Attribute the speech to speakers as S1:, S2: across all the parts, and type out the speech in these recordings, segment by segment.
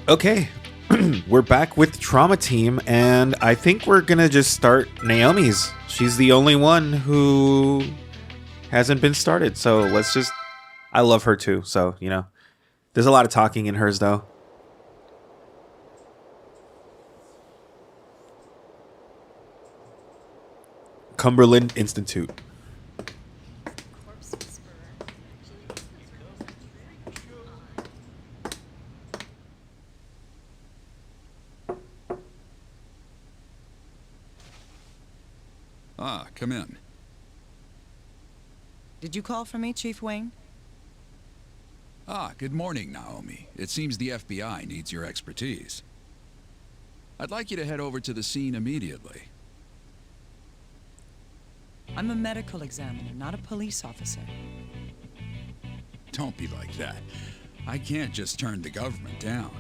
S1: Okay, we're back with Trauma Team, and I think we're gonna just start Naomi's. She's the only one who hasn't been started, so let's just... I love her too, so, you know. There's a lot of talking in hers, though. Cumberland Institute.
S2: Ah, come in.
S3: Did you call for me, Chief Wayne?
S2: Ah, good morning, Naomi. It seems the FBI needs your expertise. I'd like you to head over to the scene immediately.
S3: I'm a medical examiner, not a police officer.
S2: Don't be like that. I can't just turn the government down.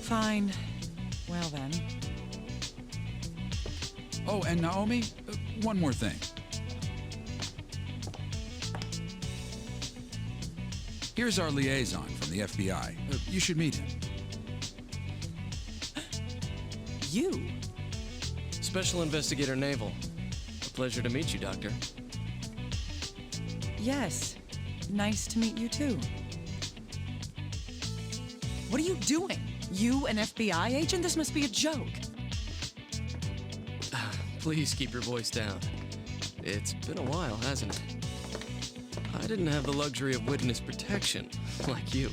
S3: Fine. Well then.
S2: Oh, and Naomi, one more thing. Here's our liaison from the FBI. You should meet him.
S3: You?
S4: Special Investigator Naval. A pleasure to meet you, Doctor.
S3: Yes. Nice to meet you too. What are you doing? You an FBI agent? This must be a joke.
S4: Please keep your voice down. It's been a while, hasn't it? I didn't have the luxury of witness protection, like you.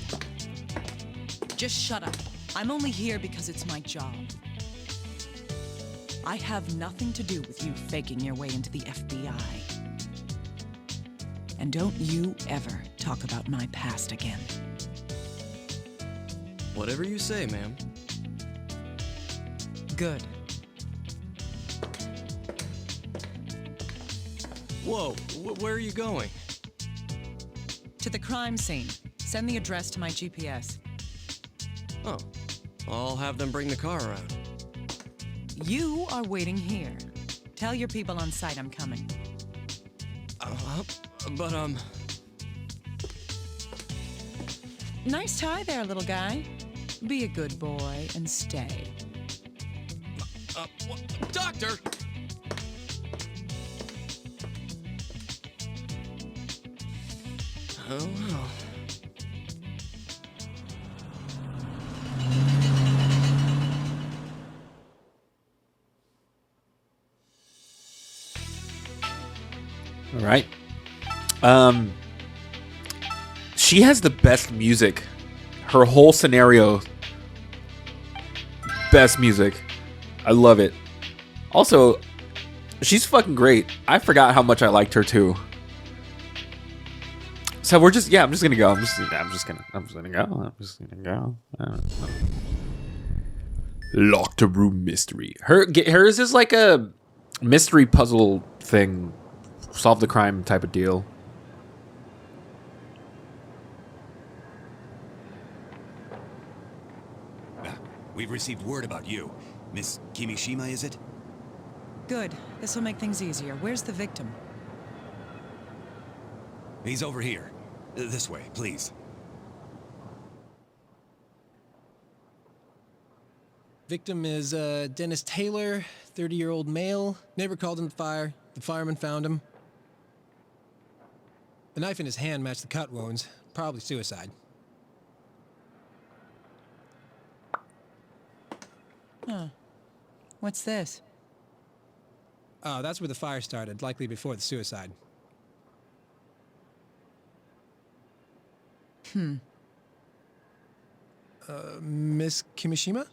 S3: Just shut up. I'm only here because it's my job. I have nothing to do with you faking your way into the FBI. And don't you ever talk about my past again.
S4: Whatever you say, ma'am.
S3: Good.
S4: Whoa, where are you going?
S3: To the crime scene. Send the address to my GPS.
S4: Oh, I'll have them bring the car around.
S3: You are waiting here. Tell your people on site I'm coming.
S4: But,
S3: Nice tie there, little guy. Be a good boy and stay.
S4: Doctor! Oh, well.
S1: All right. She has the best music. Her whole scenario, best music. I love it. Also, she's fucking great. I forgot how much I liked her too. So we're just, I'm just gonna go. I'm just gonna go. Locked room mystery. Hers is like a mystery puzzle thing. Solve the crime type of deal.
S5: We've received word about you. Miss Kimishima, is it?
S3: Good. This will make things easier. Where's the victim?
S5: He's over here. This way, please.
S6: Victim is Dennis Taylor, 30-year-old male. Neighbor called in the fire. The fireman found him. The knife in his hand matched the cut wounds. Probably suicide.
S3: Huh. What's this?
S6: Oh, that's where the fire started, likely before the suicide. Miss Kimishima?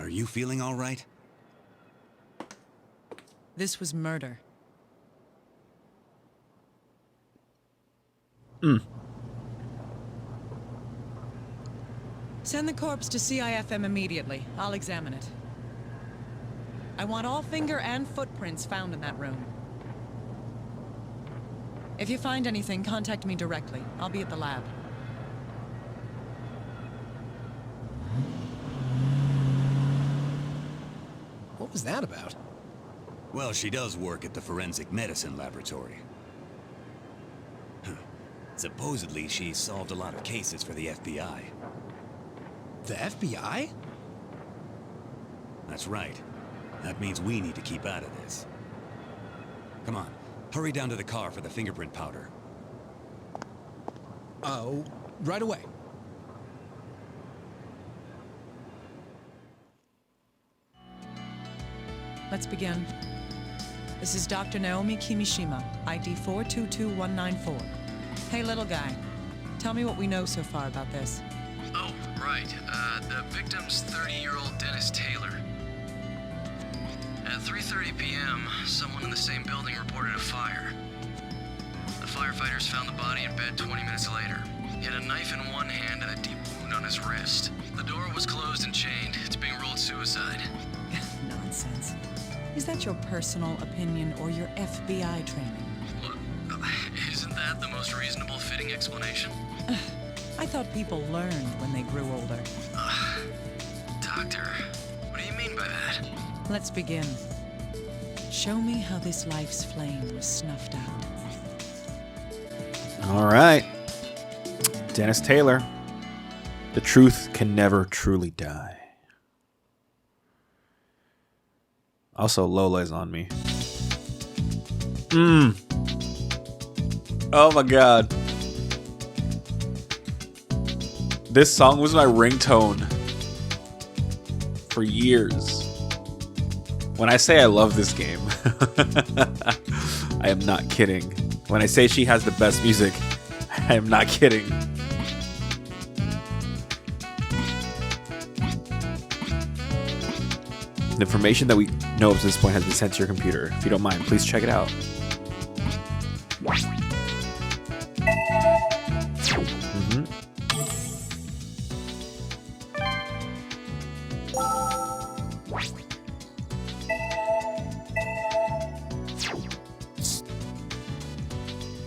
S5: Are you feeling all right?
S3: This was murder. Send the corpse to CIFM immediately. I'll examine it. I want all finger and footprints found in that room. If you find anything, contact me directly. I'll be at the lab.
S6: What was that about?
S5: Well, she does work at the forensic medicine laboratory. Supposedly, she solved a lot of cases for the FBI.
S6: The FBI?
S5: That's right. That means we need to keep out of this. Come on, hurry down to the car for the fingerprint powder.
S6: Oh, right away.
S3: Let's begin. This is Dr. Naomi Kimishima, ID 422194. Hey, little guy. Tell me what we know so far about this.
S4: Oh, right. The victim's 30-year-old Dennis Taylor. At 3:30 p.m., someone in the same building reported a fire. The firefighters found the body in bed 20 minutes later. He had a knife in one hand and a deep wound on his wrist. The door was closed and chained. It's being ruled suicide.
S3: Nonsense. Is that your personal opinion or your FBI training?
S4: Look, isn't that the most reasonable fitting explanation?
S3: I thought people learned when they grew older.
S4: Doctor, what do you mean by that?
S3: Let's begin. Show me how this life's flame was snuffed out.
S1: All right. Dennis Taylor. The truth can never truly die. Also, Lola is on me. Oh my god. This song was my ringtone for years. When I say I love this game, I am not kidding. When I say she has the best music, I am not kidding. The information that we know up to this point has been sent to your computer. If you don't mind, please check it out.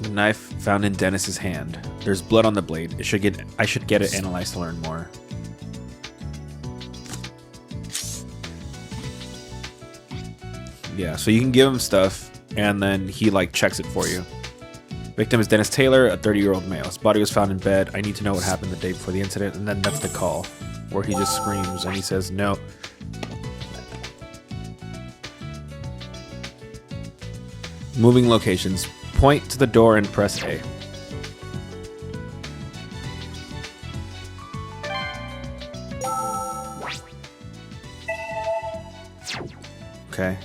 S1: The knife found in Dennis's hand. There's blood on the blade. I should get it analyzed to learn more. Yeah, so you can give him stuff, and then he, like, checks it for you. Victim is Dennis Taylor, a 30-year-old male. His body was found in bed. I need to know what happened the day before the incident, and then that's the call, where he just screams, and he says, no. Moving locations. Point to the door and press A. Okay.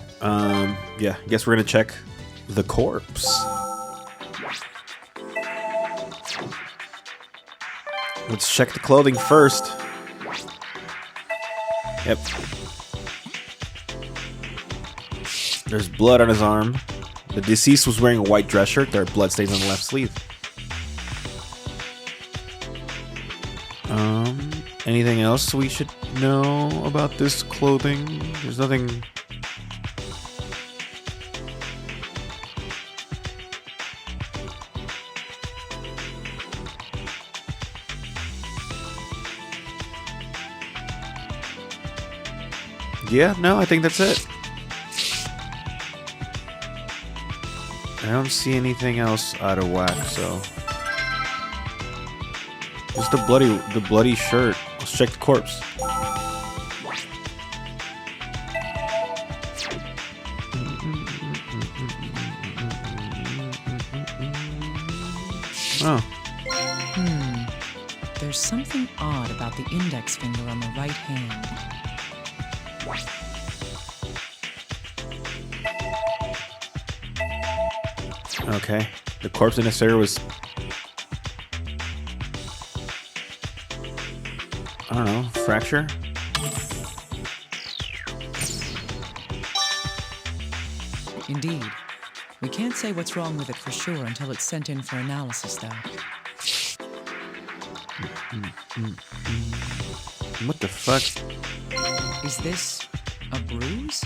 S1: Yeah, I guess we're gonna check the corpse. Let's check the clothing first. Yep. There's blood on his arm. The deceased was wearing a white dress shirt. There are blood stains on the left sleeve. Anything else we should know about this clothing? There's nothing. Yeah, no, I think that's it. I don't see anything else out of whack, so just the bloody shirt. Let's check the corpse. Oh.
S3: There's something odd about the index finger on the right hand.
S1: Okay. The corpse in this area was, I don't know, fracture?
S3: Indeed. We can't say what's wrong with it for sure until it's sent in for analysis, though.
S1: What the fuck?
S3: Is this a bruise?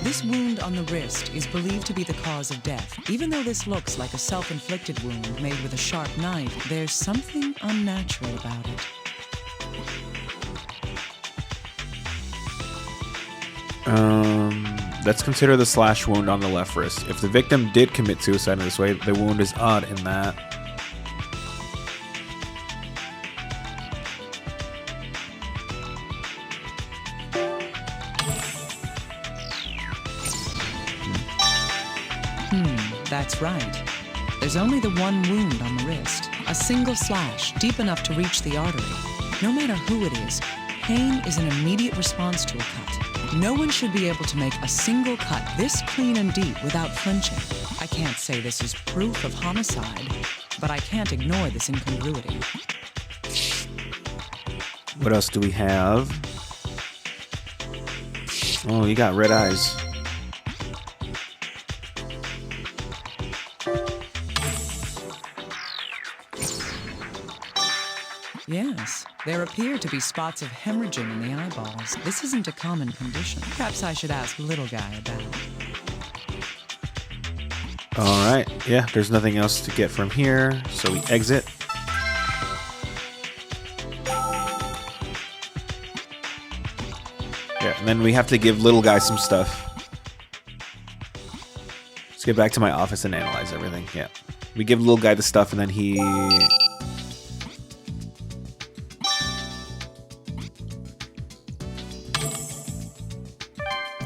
S3: This wound on the wrist is believed to be the cause of death. Even though this looks like a self-inflicted wound made with a sharp knife, there's something unnatural about it.
S1: Let's consider the slash wound on the left wrist. If the victim did commit suicide in this way, the wound is odd in that.
S3: That's right. There's only the one wound on the wrist. A single slash, deep enough to reach the artery. No matter who it is, pain is an immediate response to a cut. No one should be able to make a single cut this clean and deep without flinching. I can't say this is proof of homicide, but I can't ignore this incongruity.
S1: What else do we have? Oh, you got red eyes.
S3: Yes, there appear to be spots of hemorrhaging in the eyeballs. This isn't a common condition. Perhaps I should ask Little Guy about it.
S1: Alright, yeah, there's nothing else to get from here, so we exit. Yeah, and then we have to give Little Guy some stuff. Let's get back to my office and analyze everything, yeah. We give Little Guy the stuff and then he...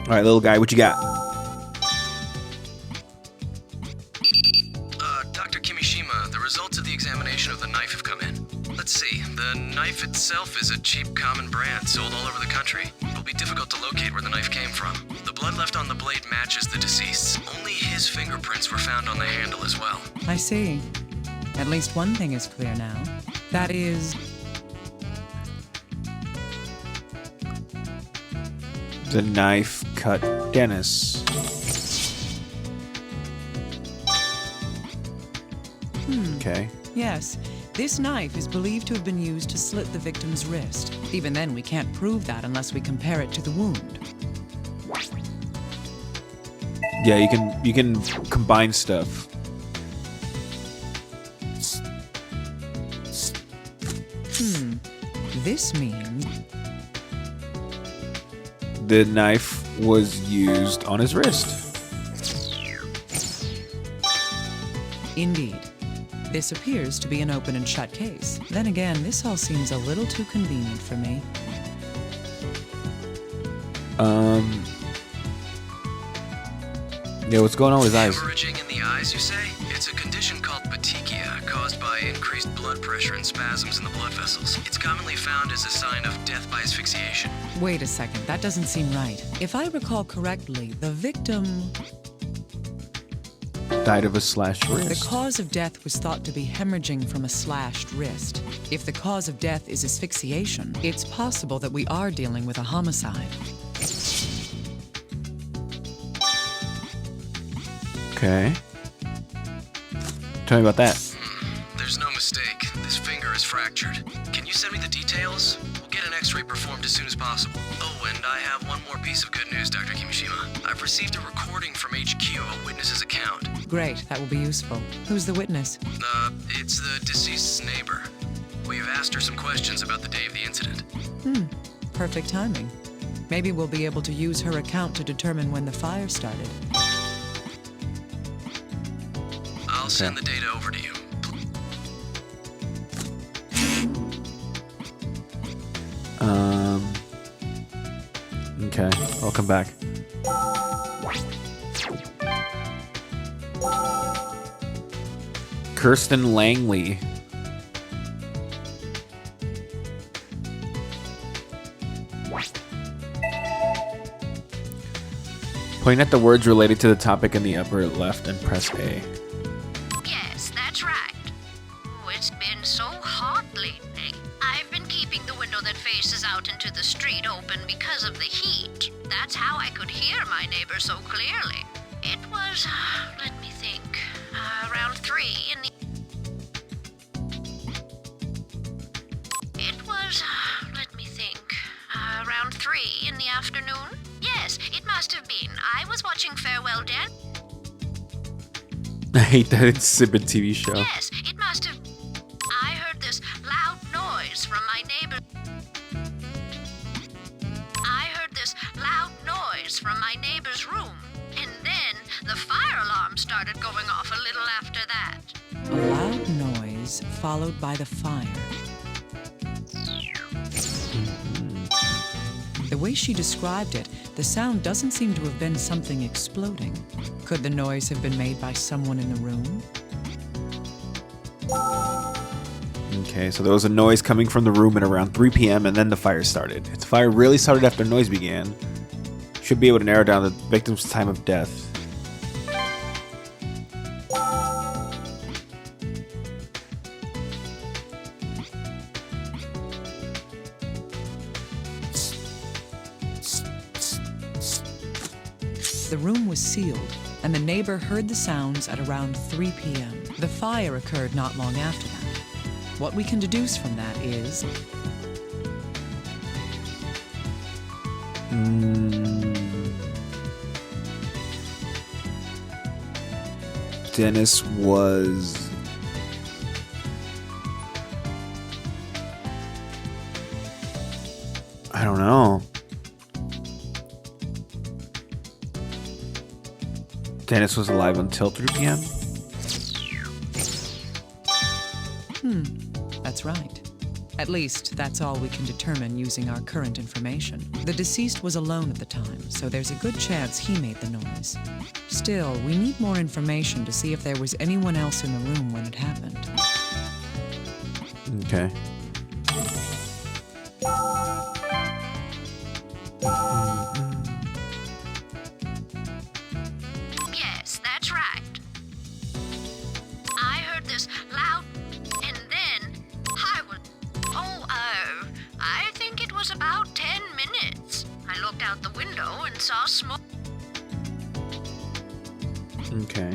S1: Alright, Little Guy, what you got?
S4: Dr. Kimishima, the results of the examination of the knife have come in. Let's see, the knife itself is a cheap common brand sold all over the country. It'll be difficult to locate where the knife came from. The blood left on the blade matches the deceased's. Only his fingerprints were found on the handle as well.
S3: I see. At least one thing is clear now. That is...
S1: The knife cut Dennis. Okay.
S3: Yes, this knife is believed to have been used to slit the victim's wrist. Even then, we can't prove that unless we compare it to the wound.
S1: Yeah, you can combine stuff.
S3: This means...
S1: The knife was used on his wrist.
S3: Indeed. This appears to be an open and shut case. Then again, this all seems a little too convenient for me.
S1: Yeah, what's going on with his eyes?
S4: Hemorrhaging in the eyes, you say? It's a condition called petechia, caused by increased blood pressure and spasms in the blood vessels. It's commonly found as a sign of death by asphyxiation.
S3: Wait a second, that doesn't seem right. If I recall correctly, the victim...
S1: Died of a slashed wrist.
S3: The cause of death was thought to be hemorrhaging from a slashed wrist. If the cause of death is asphyxiation, it's possible that we are dealing with a homicide.
S1: Okay. Tell me about that.
S4: There's no mistake. This finger is fractured. Can you send me the details? We'll get an x-ray performed as soon as possible. Oh, and I have one more piece of good news, Dr. Kimishima. I've received a recording from HQ of a witness's account.
S3: Great, that will be useful. Who's the witness?
S4: It's the deceased's neighbor. We've asked her some questions about the day of the incident.
S3: Perfect timing. Maybe we'll be able to use her account to determine when the fire started.
S4: I'll send the data over to you.
S1: Okay, I'll come back. Kirsten Langley. Point at the words related to the topic in the upper left and press A.
S7: Yes, that's right. Oh, it's been so hot lately. spaces out into the street open because of the heat. That's how I could hear my neighbor so clearly. It was, let me think, around 3 in the... It was, let me think, around 3 in the afternoon? Yes, it must have been. I was watching Farewell Dan.
S1: I hate that insipid TV show.
S7: Yes, it must have... I heard this loud noise from my neighbor... I heard this loud noise from my neighbor's room. And then the fire alarm started going off a little after that.
S3: A loud noise followed by the fire. The way she described it, the sound doesn't seem to have been something exploding. Could the noise have been made by someone in the room?
S1: Okay, so there was a noise coming from the room at around 3 p.m. and then the fire started. If the fire really started after noise began, should be able to narrow down the victim's time of death.
S3: The room was sealed, and the neighbor heard the sounds at around 3 p.m. The fire occurred not long after that. What we can deduce from that is...
S1: Dennis was... I don't know. Dennis was alive until 3 p.m.?
S3: That's right. At least, that's all we can determine using our current information. The deceased was alone at the time, so there's a good chance he made the noise. Still, we need more information to see if there was anyone else in the room when it happened.
S1: Okay.
S7: Yes, that's right. I heard this loud, and then I was... I think it was about 10 minutes. I looked out the window and saw smoke.
S1: Okay.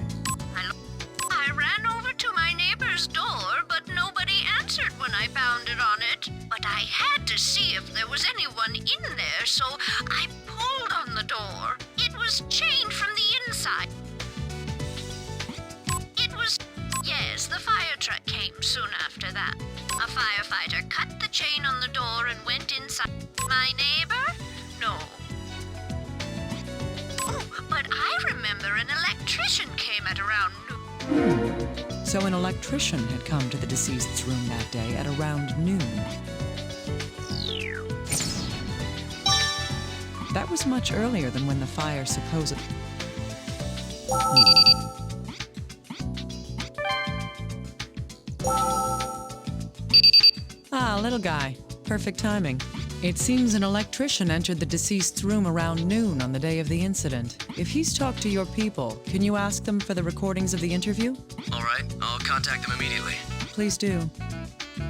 S7: I ran over to my neighbor's door, but nobody answered when I pounded on it. But I had to see if there was anyone in there, so I pulled on the door. It was chained from the inside. It was... Yes, the fire truck came soon after that. A firefighter cut the chain on the door and went inside. My neighbor? No. Oh, but I remember an electrician came at around noon.
S3: So an electrician had come to the deceased's room that day at around noon. That was much earlier than when the fire supposedly... Ah, little guy. Perfect timing. It seems an electrician entered the deceased's room around noon on the day of the incident. If he's talked to your people, can you ask them for the recordings of the interview?
S4: All right, I'll contact them immediately.
S3: Please do.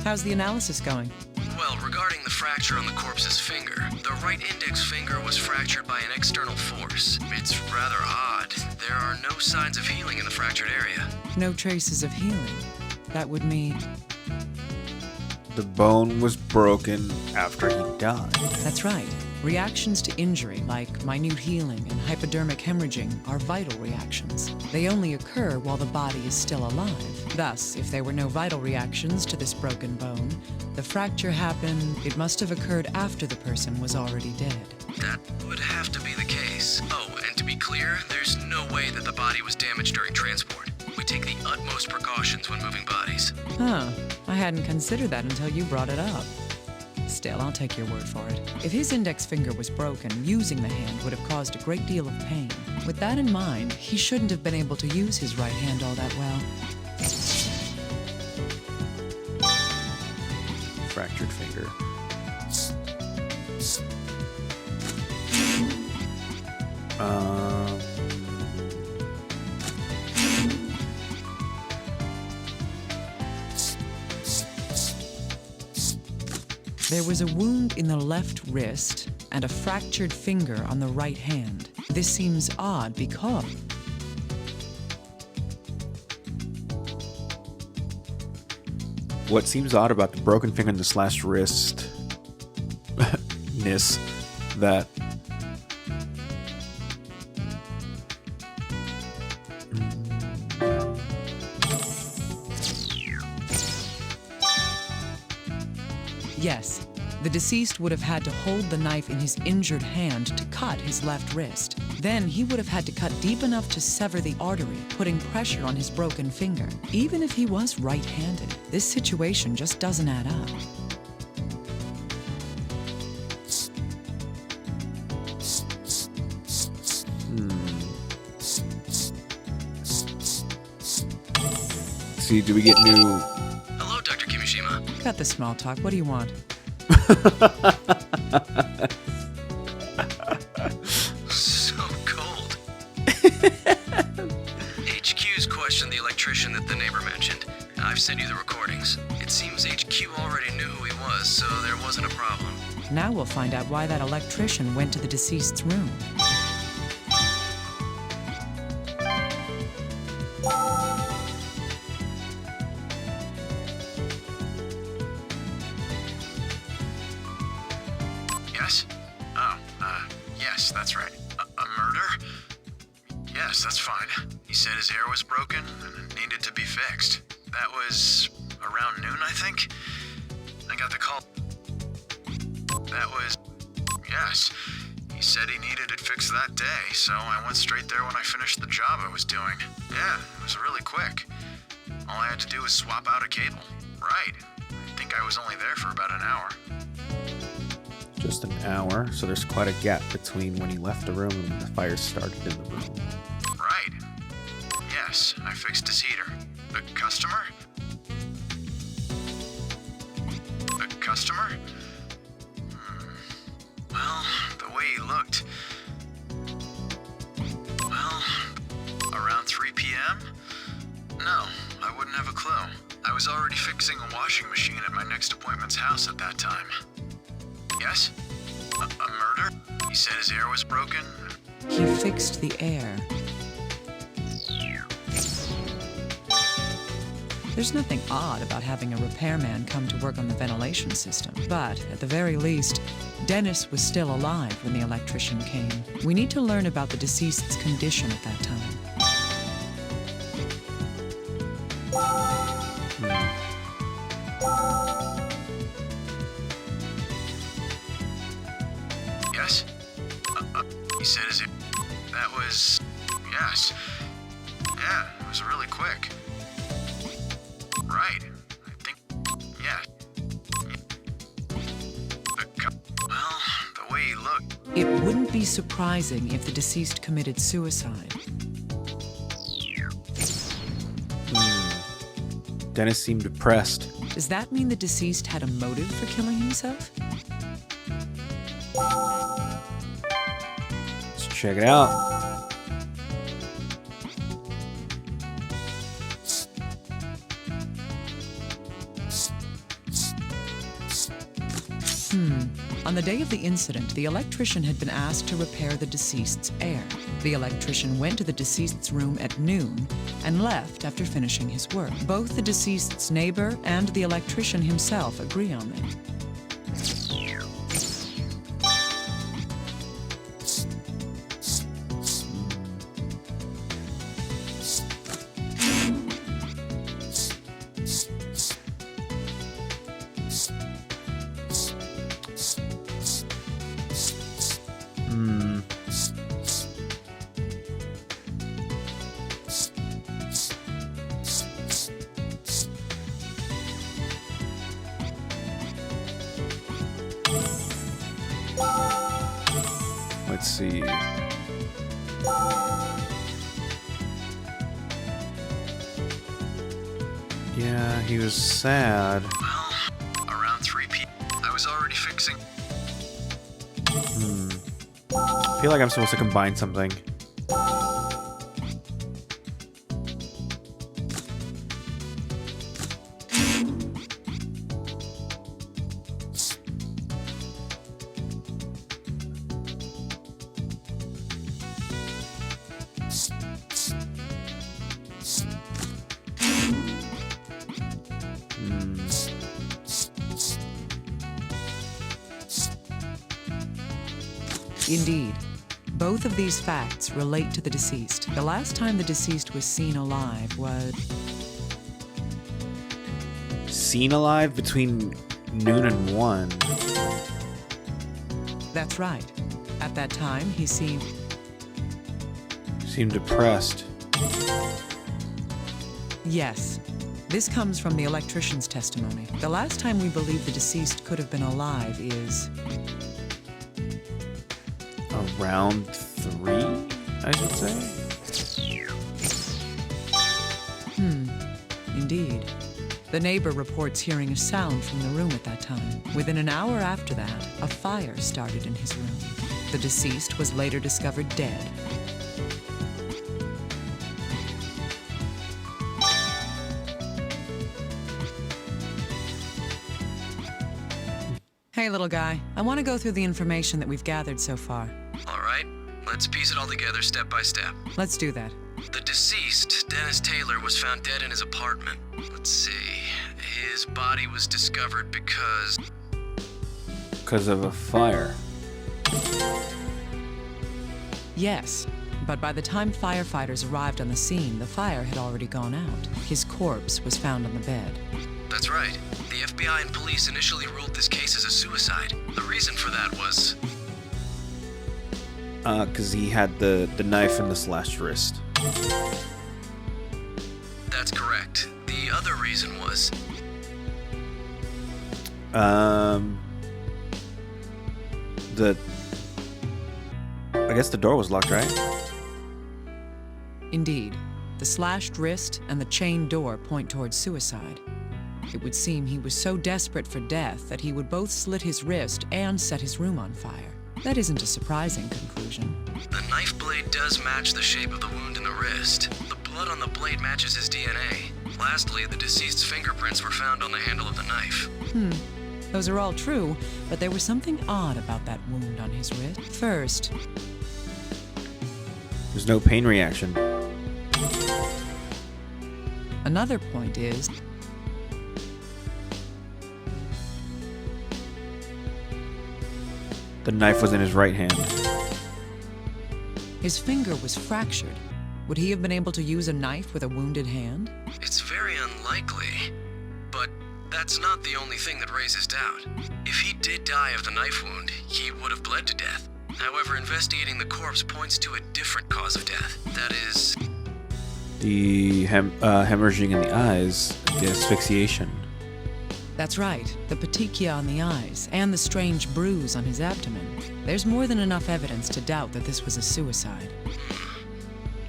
S3: How's the analysis going?
S4: Well, regarding the fracture on the corpse's finger, the right index finger was fractured by an external force. It's rather odd. There are no signs of healing in the fractured area.
S3: No traces of healing. That would mean...
S1: The bone was broken after he died.
S3: That's right. Reactions to injury, like minute healing and hypodermic hemorrhaging, are vital reactions. They only occur while the body is still alive. Thus, if there were no vital reactions to this broken bone, the fracture happened, it must have occurred after the person was already dead.
S4: That would have to be the case. Oh, and to be clear, there's no way that the body was damaged during transport. We take the utmost precautions when moving bodies.
S3: Huh. I hadn't considered that until you brought it up. Still, I'll take your word for it. If his index finger was broken, using the hand would have caused a great deal of pain. With that in mind, he shouldn't have been able to use his right hand all that well.
S1: Fractured finger.
S3: There was a wound in the left wrist and a fractured finger on the right hand. This seems odd because...
S1: What seems odd about the broken finger and the slashed wrist ness that
S3: Yes, the deceased would have had to hold the knife in his injured hand to cut his left wrist. Then he would have had to cut deep enough to sever the artery, putting pressure on his broken finger. Even if he was right-handed, this situation just doesn't add up.
S1: See, do we get new...
S4: Hello, Dr. Kimishima.
S3: Cut the small talk. What do you want?
S4: So cold. HQ's questioned the electrician that the neighbor mentioned. I've sent you the recordings. It seems HQ already knew who he was, so there wasn't a problem.
S3: Now we'll find out why that electrician went to the deceased's room.
S8: Yes? Oh, yes, that's right. A murder? Yes, that's fine. He said his hair was broken and it needed to be fixed. That was around noon, I think? I got the call. That was... Yes. He said he needed it fixed that day, so I went straight there when I finished the job I was doing. Yeah, it was really quick. All I had to do was swap out a cable. Right. I think I was only there for about an hour.
S1: Just an hour, so there's quite a gap between when he left the room and when the fire started in the room.
S8: Right. Yes, I fixed his heater. The customer? The customer? Well, the way he looked... Well, around 3 p.m.? No, I wouldn't have a clue. I was already fixing a washing machine at my next appointment's house at that time. Yes? A murder? He said his air was broken?
S3: He fixed the air. There's nothing odd about having a repairman come to work on the ventilation system, but at the very least, Dennis was still alive when the electrician came. We need to learn about the deceased's condition at that time.
S8: Yes? He said his air... That was... Yes. Yeah, it was really quick. Right. I think... Yeah. Well, the way he looked...
S3: It wouldn't be surprising if the deceased committed suicide.
S1: Dennis seemed depressed.
S3: Does that mean the deceased had a motive for killing himself?
S1: Let's check it out.
S3: On the day of the incident, the electrician had been asked to repair the deceased's air. The electrician went to the deceased's room at noon and left after finishing his work. Both the deceased's neighbor and the electrician himself agree on that.
S1: Let's see. Yeah, he was sad.
S8: Well, around 3 p.m. I was already fixing...
S1: I feel like I'm supposed to combine something.
S3: Indeed. Both of these facts relate to the deceased. The last time the deceased was seen alive was...
S1: Seen alive between noon and 1.
S3: That's right. At that time, he seemed...
S1: Seemed depressed.
S3: Yes. This comes from the electrician's testimony. The last time we believe the deceased could have been alive is...
S1: Around 3, I should say.
S3: Indeed. The neighbor reports hearing a sound from the room at that time. Within an hour after that, a fire started in his room. The deceased was later discovered dead. Hey, little guy. I want to go through the information that we've gathered so far.
S4: All right, let's piece it all together step by step.
S3: Let's do that.
S4: The deceased, Dennis Taylor, was found dead in his apartment. Let's see. His body was discovered because...
S1: Because of a fire.
S3: Yes, but by the time firefighters arrived on the scene, the fire had already gone out. His corpse was found on the bed.
S4: That's right. The FBI and police initially ruled this case as a suicide. The reason for that was...
S1: Because he had the knife and the slashed wrist.
S4: That's correct. The other reason was...
S1: I guess the door was locked, right?
S3: Indeed. The slashed wrist and the chained door point towards suicide. It would seem he was so desperate for death that he would both slit his wrist and set his room on fire. That isn't a surprising conclusion.
S4: The knife blade does match the shape of the wound in the wrist. The blood on the blade matches his DNA. Lastly, the deceased's fingerprints were found on the handle of the knife.
S3: Those are all true, but there was something odd about that wound on his wrist. First,
S1: There's no pain reaction.
S3: another point is...
S1: The knife was in his right hand.
S3: his finger was fractured. Would he have been able to use a knife with a wounded hand?
S4: It's very unlikely, but that's not the only thing that raises doubt. If he did die of the knife wound, he would have bled to death. However, investigating the corpse points to a different cause of death. That is...
S1: The hemorrhaging in the eyes, the asphyxiation.
S3: That's right, the petechia on the eyes, and the strange bruise on his abdomen. There's more than enough evidence to doubt that this was a suicide.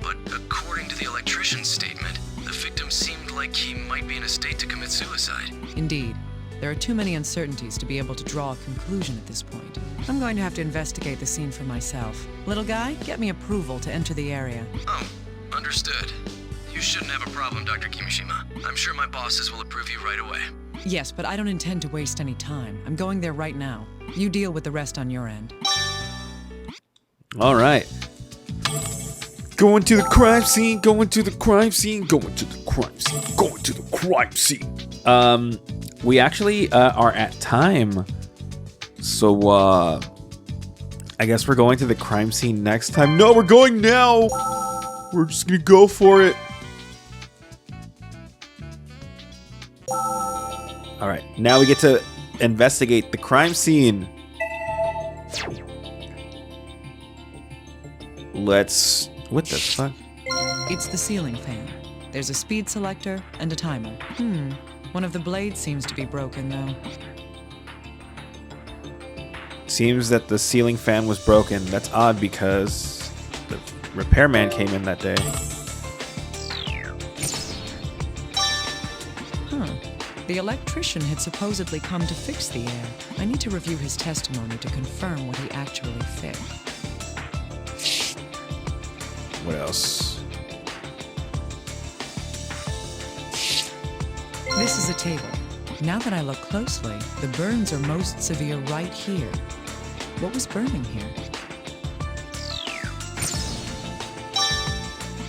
S4: But according to the electrician's statement, the victim seemed like he might be in a state to commit suicide.
S3: Indeed. There are too many uncertainties to be able to draw a conclusion at this point. I'm going to have to investigate the scene for myself. Little guy, get me approval to enter the area.
S4: Oh, understood. You shouldn't have a problem, Dr. Kimishima. I'm sure my bosses will approve you right away.
S3: Yes, but I don't intend to waste any time. I'm going there right now. You deal with the rest on your end.
S1: All right. Going to the crime scene, going to the crime scene, going to the crime scene, going to the crime scene. We actually are at time. So, I guess we're going to the crime scene next time. No, we're going now. We're just gonna go for it. All right, now we get to investigate the crime scene. What the fuck?
S3: It's the ceiling fan. There's a speed selector and a timer. One of the blades seems to be broken, though.
S1: Seems that the ceiling fan was broken. That's odd because the repairman came in that day.
S3: The electrician had supposedly come to fix the air. I need to review his testimony to confirm what he actually fixed.
S1: What else?
S3: This is a table. Now that I look closely, the burns are most severe right here. What was burning here?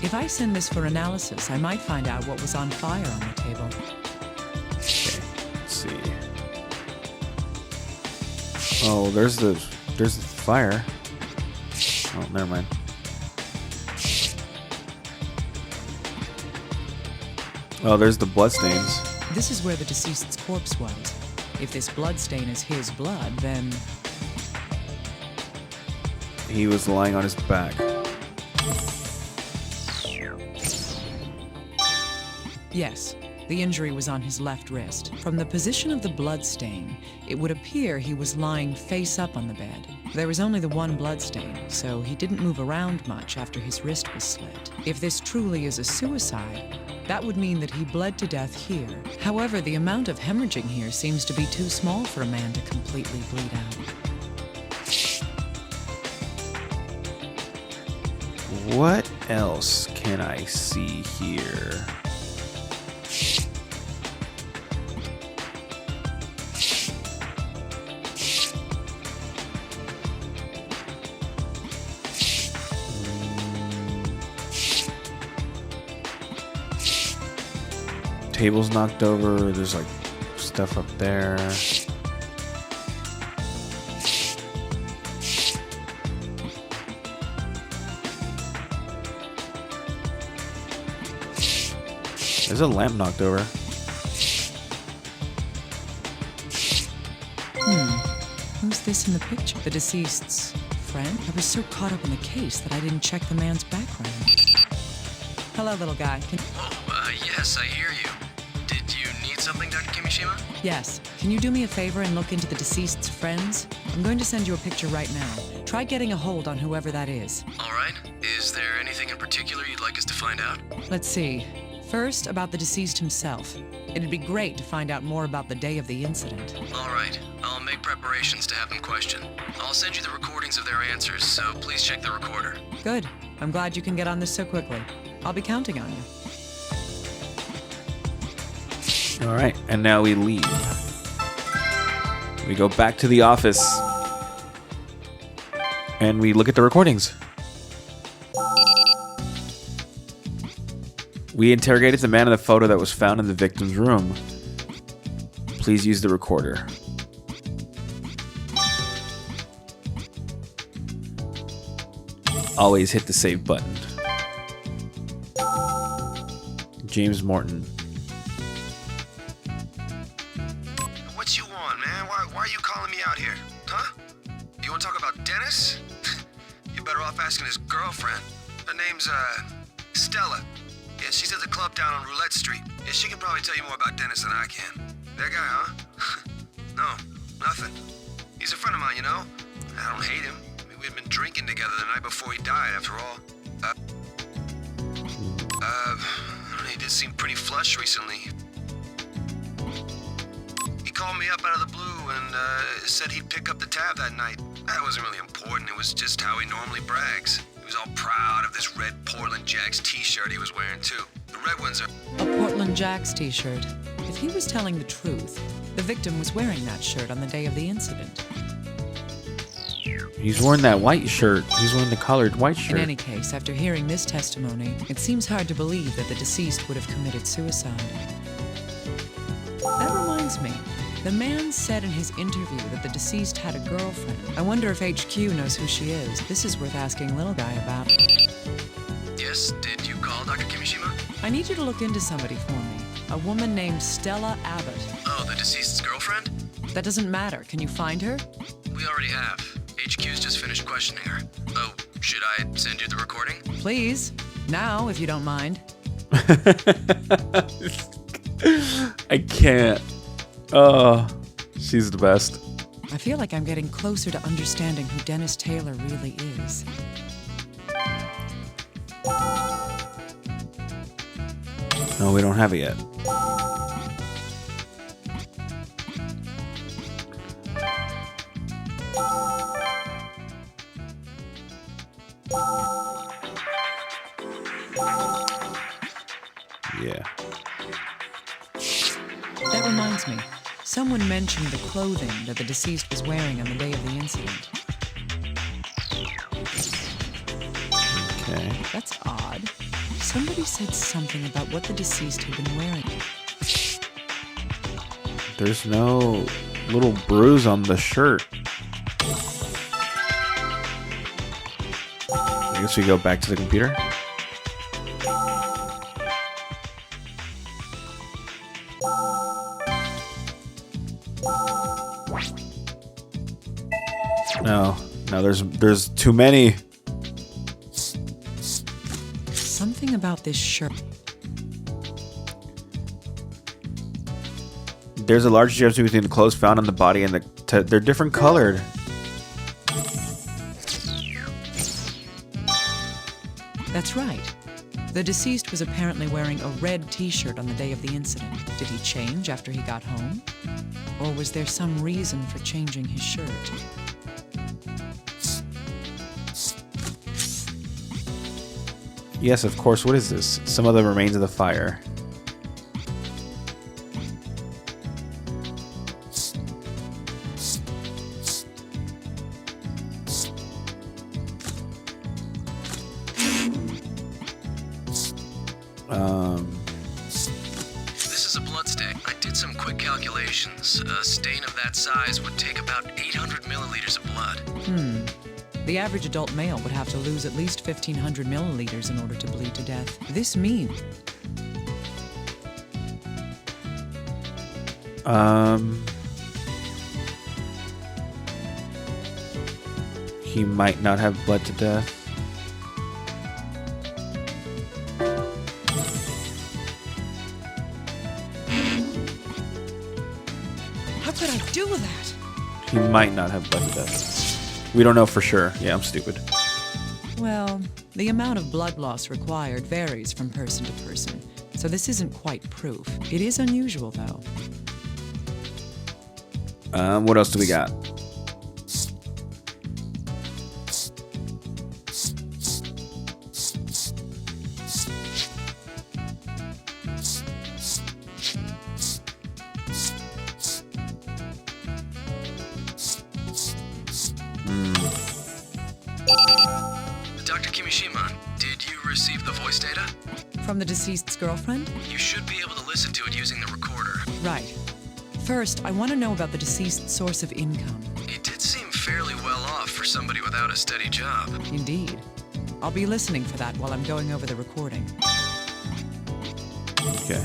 S3: If I send this for analysis, I might find out what was on fire on the table.
S1: Let's see. Oh, there's the fire. Oh, never mind. Oh, there's the bloodstains.
S3: This is where the deceased's corpse was. If this bloodstain is his blood, then...
S1: He was lying on his back.
S3: Yes, the injury was on his left wrist. From the position of the bloodstain, it would appear he was lying face up on the bed. There was only the one bloodstain, so he didn't move around much after his wrist was slit. If this truly is a suicide, that would mean that he bled to death here. However, the amount of hemorrhaging here seems to be too small for a man to completely bleed out.
S1: What else can I see here? Table's knocked over. There's like stuff up there. There's a lamp knocked over.
S3: Who's this in the picture? The deceased's friend? I was so caught up in the case that I didn't check the man's background. Hello, little guy.
S4: Yes, I hear you. Did you need something, Dr. Kimishima?
S3: Yes. Can you do me a favor and look into the deceased's friends? I'm going to send you a picture right now. Try getting a hold on whoever that is.
S4: All right. Is there anything in particular you'd like us to find out?
S3: Let's see. First, about the deceased himself. It'd be great to find out more about the day of the incident.
S4: All right. I'll make preparations to have them question. I'll send you the recordings of their answers, so please check the recorder.
S3: Good. I'm glad you can get on this so quickly. I'll be counting on you.
S1: All right, and now we leave. We go back to the office. And we look at the recordings. We interrogated the man in the photo that was found in the victim's room. Please use the recorder. Always hit the save button. James Morton.
S8: What you want, man? Why are you calling me out here? Huh? You want to talk about Dennis? You're better off asking his girlfriend. Her name's, Stella. Yeah, she's at the club down on Roulette Street. Yeah, she can probably tell you more about Dennis than I can. That guy, huh? No, nothing. He's a friend of mine, you know? I don't hate him. I mean, we'd been drinking together the night before he died, after all. He did seem pretty flush recently. He called me up out of the blue and said he'd pick up the tab that night. That wasn't really important. It was just how he normally brags. He was all proud of this red Portland Jacks t-shirt he was wearing, too. The red ones are...
S3: A Portland Jacks t-shirt. If he was telling the truth, the victim was wearing that shirt on the day of the incident.
S1: He's wearing that white shirt. He's wearing the collared white shirt.
S3: In any case, after hearing this testimony, it seems hard to believe that the deceased would have committed suicide. That reminds me. The man said in his interview that the deceased had a girlfriend. I wonder if HQ knows who she is. This is worth asking little guy about.
S4: Yes, did you call Dr. Kimishima?
S3: I need you to look into somebody for me. A woman named Stella Abbott.
S4: Oh, the deceased's girlfriend?
S3: That doesn't matter. Can you find her?
S4: We already have. HQ's just finished questioning her. Oh, should I send you the recording?
S3: Please. Now, if you don't mind.
S1: I can't. Oh, she's the best.
S3: I feel like I'm getting closer to understanding who Dennis Taylor really is.
S1: No, we don't have it yet. Yeah.
S3: That reminds me. Someone mentioned the clothing that the deceased was wearing on the day of the incident.
S1: Okay.
S3: That's odd. Somebody said something about what the deceased had been wearing.
S1: There's no little bruise on the shirt. I guess we go back to the computer. No, there's too many.
S3: Something about this shirt.
S1: There's a large difference between the clothes found on the body and they're different colored.
S3: That's right. The deceased was apparently wearing a red t-shirt on the day of the incident. Did he change after he got home? Or was there some reason for changing his shirt?
S1: Yes, of course. What is this? Some of the remains of the fire.
S4: This is a blood stain. I did some quick calculations. A stain of that size would take about 800 milliliters of blood.
S3: The average adult male would have to lose at least 1,500 milliliters in order to bleed to death. This means...
S1: He might not have bled to death.
S3: How could I do that?
S1: He might not have bled to death. We don't know for sure. Yeah, I'm stupid.
S3: Well, the amount of blood loss required varies from person to person, so this isn't quite proof. It is unusual, though.
S1: What else do we got?
S4: Dr. Kimishima, did you receive the voice data?
S3: From the deceased's girlfriend?
S4: You should be able to listen to it using the recorder.
S3: Right. First, I want to know about the deceased's source of income.
S4: It did seem fairly well off for somebody without a steady job.
S3: Indeed. I'll be listening for that while I'm going over the recording.
S1: Okay.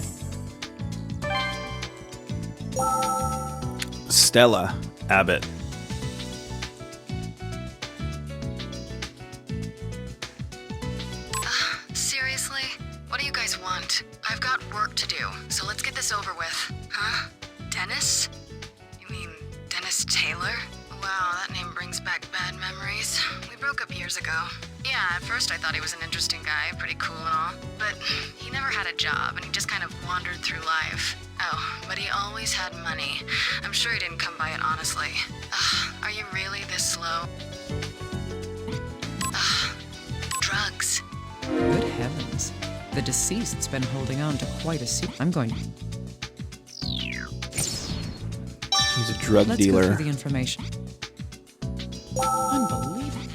S1: Stella Abbott.
S9: Seriously? What do you guys want? I've got work to do, so let's get this over with. Huh? Dennis? You mean Dennis Taylor? Wow, that name brings back bad memories. We broke up years ago. Yeah, at first I thought he was an interesting guy, pretty cool and all. But he never had a job, and he just kind of wandered through life. Oh, but he always had money. I'm sure he didn't come by it honestly. Ugh, are you really this slow? Ugh, drugs.
S3: Good heavens. The deceased's been holding on to quite a secret. I'm going...
S1: He's a drug
S3: Let's
S1: dealer.
S3: go through the information. Unbelievable.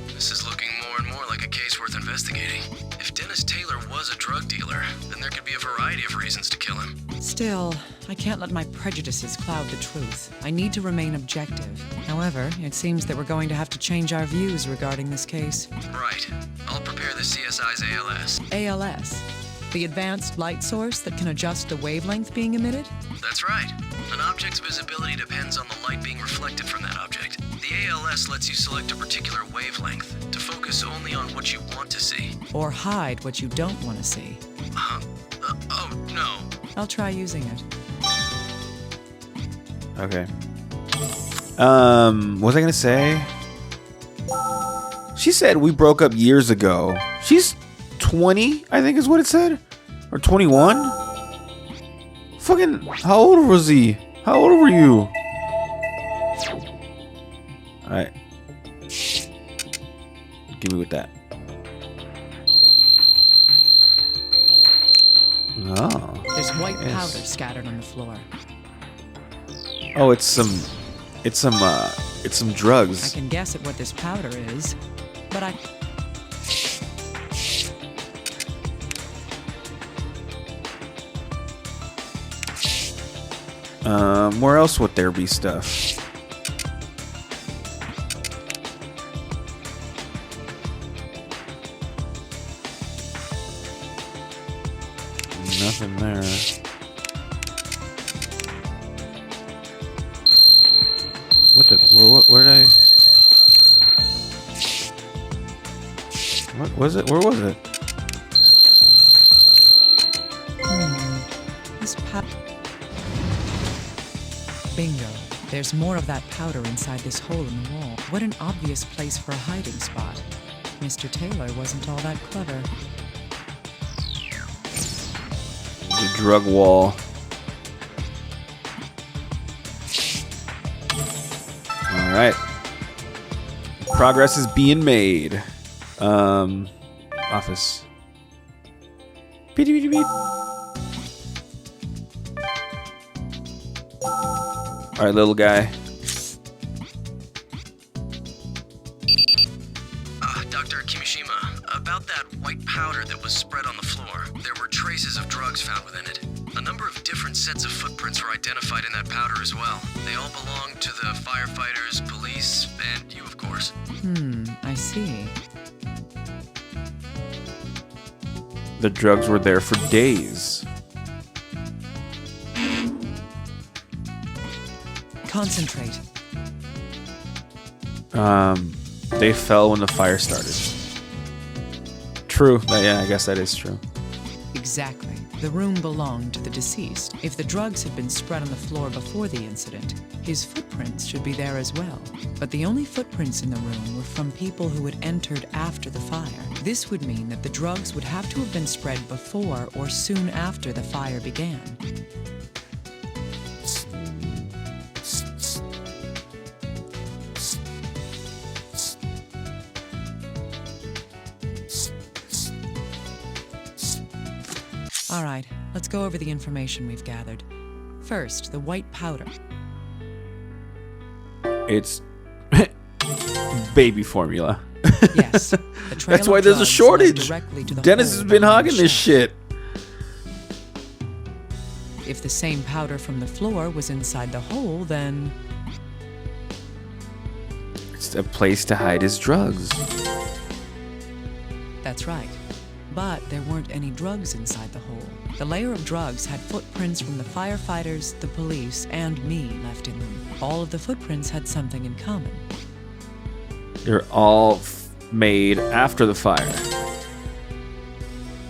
S4: This is looking more and more like a case worth investigating. If Dennis Taylor was a drug dealer, then there could be a variety of reasons to kill him.
S3: Still, I can't let my prejudices cloud the truth. I need to remain objective. However, it seems that we're going to have to change our views regarding this case.
S4: Right. I'll prepare the CSI's ALS.
S3: ALS, the advanced light source that can adjust the wavelength being emitted?
S4: That's right. An object's visibility depends on the light being reflected from that object. The ALS lets you select a particular wavelength to focus only on what you want to see.
S3: Or hide what you don't want to see.
S4: Oh, no.
S3: I'll try using it.
S1: Okay. What was I gonna say? She said we broke up years ago. She's 20, I think is what it said. Or 21? Fucking, how old was he? How old were you? Alright. Give me with that. Oh.
S3: There's white
S1: Yes.
S3: powder scattered on the floor.
S1: Oh, it's some
S3: I
S1: drugs.
S3: can guess at what this powder is, but I...
S1: Where else would there be stuff? Nothing there. What the? Where did I? What was it? Where was it?
S3: This Bingo. There's more of that powder inside this hole in the wall. What an obvious place for a hiding spot. Mr. Taylor wasn't all that clever.
S1: The drug wall. All right. Progress is being made. Office. Beep, beep, beep, beep. All right, little guy.
S4: Dr. Kimishima, about that white powder that was spread on the floor, there were traces of drugs found within it. A number of different sets of footprints were identified in that powder as well. They all belonged to the firefighters, police, and you, of course.
S3: I see.
S1: The drugs were there for days.
S3: Concentrate.
S1: They fell when the fire started. True. Yeah, I guess that is true.
S3: Exactly. The room belonged to the deceased. If the drugs had been spread on the floor before the incident, his footprints should be there as well. But the only footprints in the room were from people who had entered after the fire. This would mean that the drugs would have to have been spread before or soon after the fire began. All right, let's go over the information we've gathered. First, the white powder.
S1: It's baby formula.
S3: Yes. The trail
S1: That's why
S3: of
S1: there's a
S3: drugs
S1: shortage.
S3: led directly to the
S1: Dennis
S3: hole
S1: has been
S3: behind the
S1: hogging this
S3: shelf.
S1: shit.
S3: If the same powder from the floor was inside the hole, then
S1: It's a place to hide his drugs.
S3: that's right. But there weren't any drugs inside the hole. The layer of drugs had footprints from the firefighters, the police, and me left in them. All of the footprints had something in common.
S1: They're all made after the fire.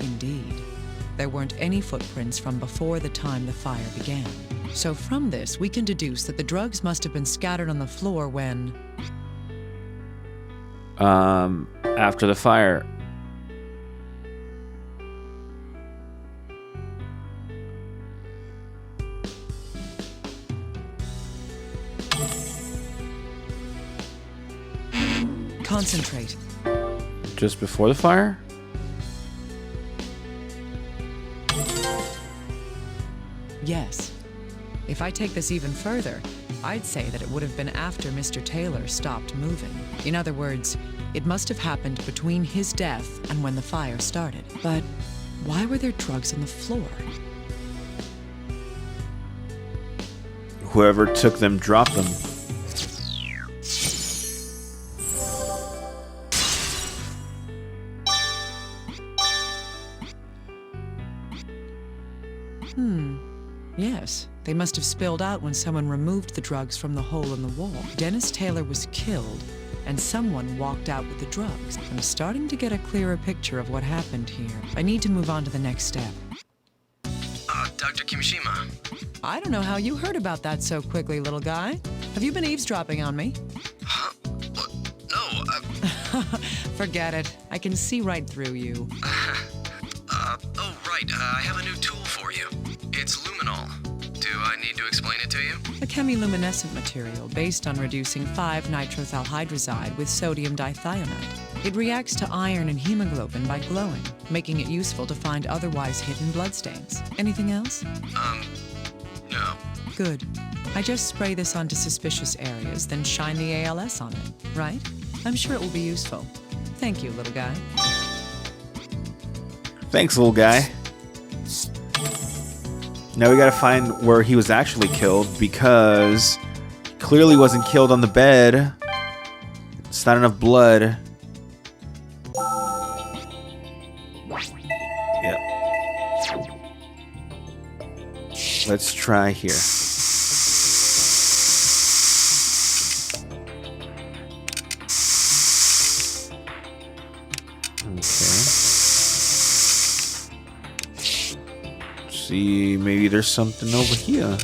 S3: Indeed. There weren't any footprints from before the time the fire began. So from this, we can deduce that the drugs must have been scattered on the floor when...
S1: After the fire.
S3: Concentrate.
S1: Just before the fire?
S3: Yes. If I take this even further, I'd say that it would have been after Mr. Taylor stopped moving. In other words, it must have happened between his death and when the fire started. But why were there drugs on the floor?
S1: Whoever took them dropped them.
S3: Yes, they must have spilled out when someone removed the drugs from the hole in the wall. Dennis Taylor was killed, and someone walked out with the drugs. I'm starting to get a clearer picture of what happened here. I need to move on to the next step.
S4: Dr. Kimishima.
S3: I don't know how you heard about that so quickly, little guy. Have you been eavesdropping on me?
S4: Huh? What? No,
S3: Forget it. I can see right through you.
S4: oh, right. I have a new tool for you. It's luminol. Do I need to explain it to you?
S3: A chemiluminescent material based on reducing 5-nitrophthalhydrazide with sodium dithionite. It reacts to iron and hemoglobin by glowing, making it useful to find otherwise hidden bloodstains. Anything else?
S4: No.
S3: Good. I just spray this onto suspicious areas, then shine the ALS on it, right? I'm sure it will be useful. Thank you, little guy.
S1: Thanks, little guy. Now we gotta find where he was actually killed, because he clearly wasn't killed on the bed. It's not enough blood. Yep. Let's try here. Okay. See, maybe there's something over here.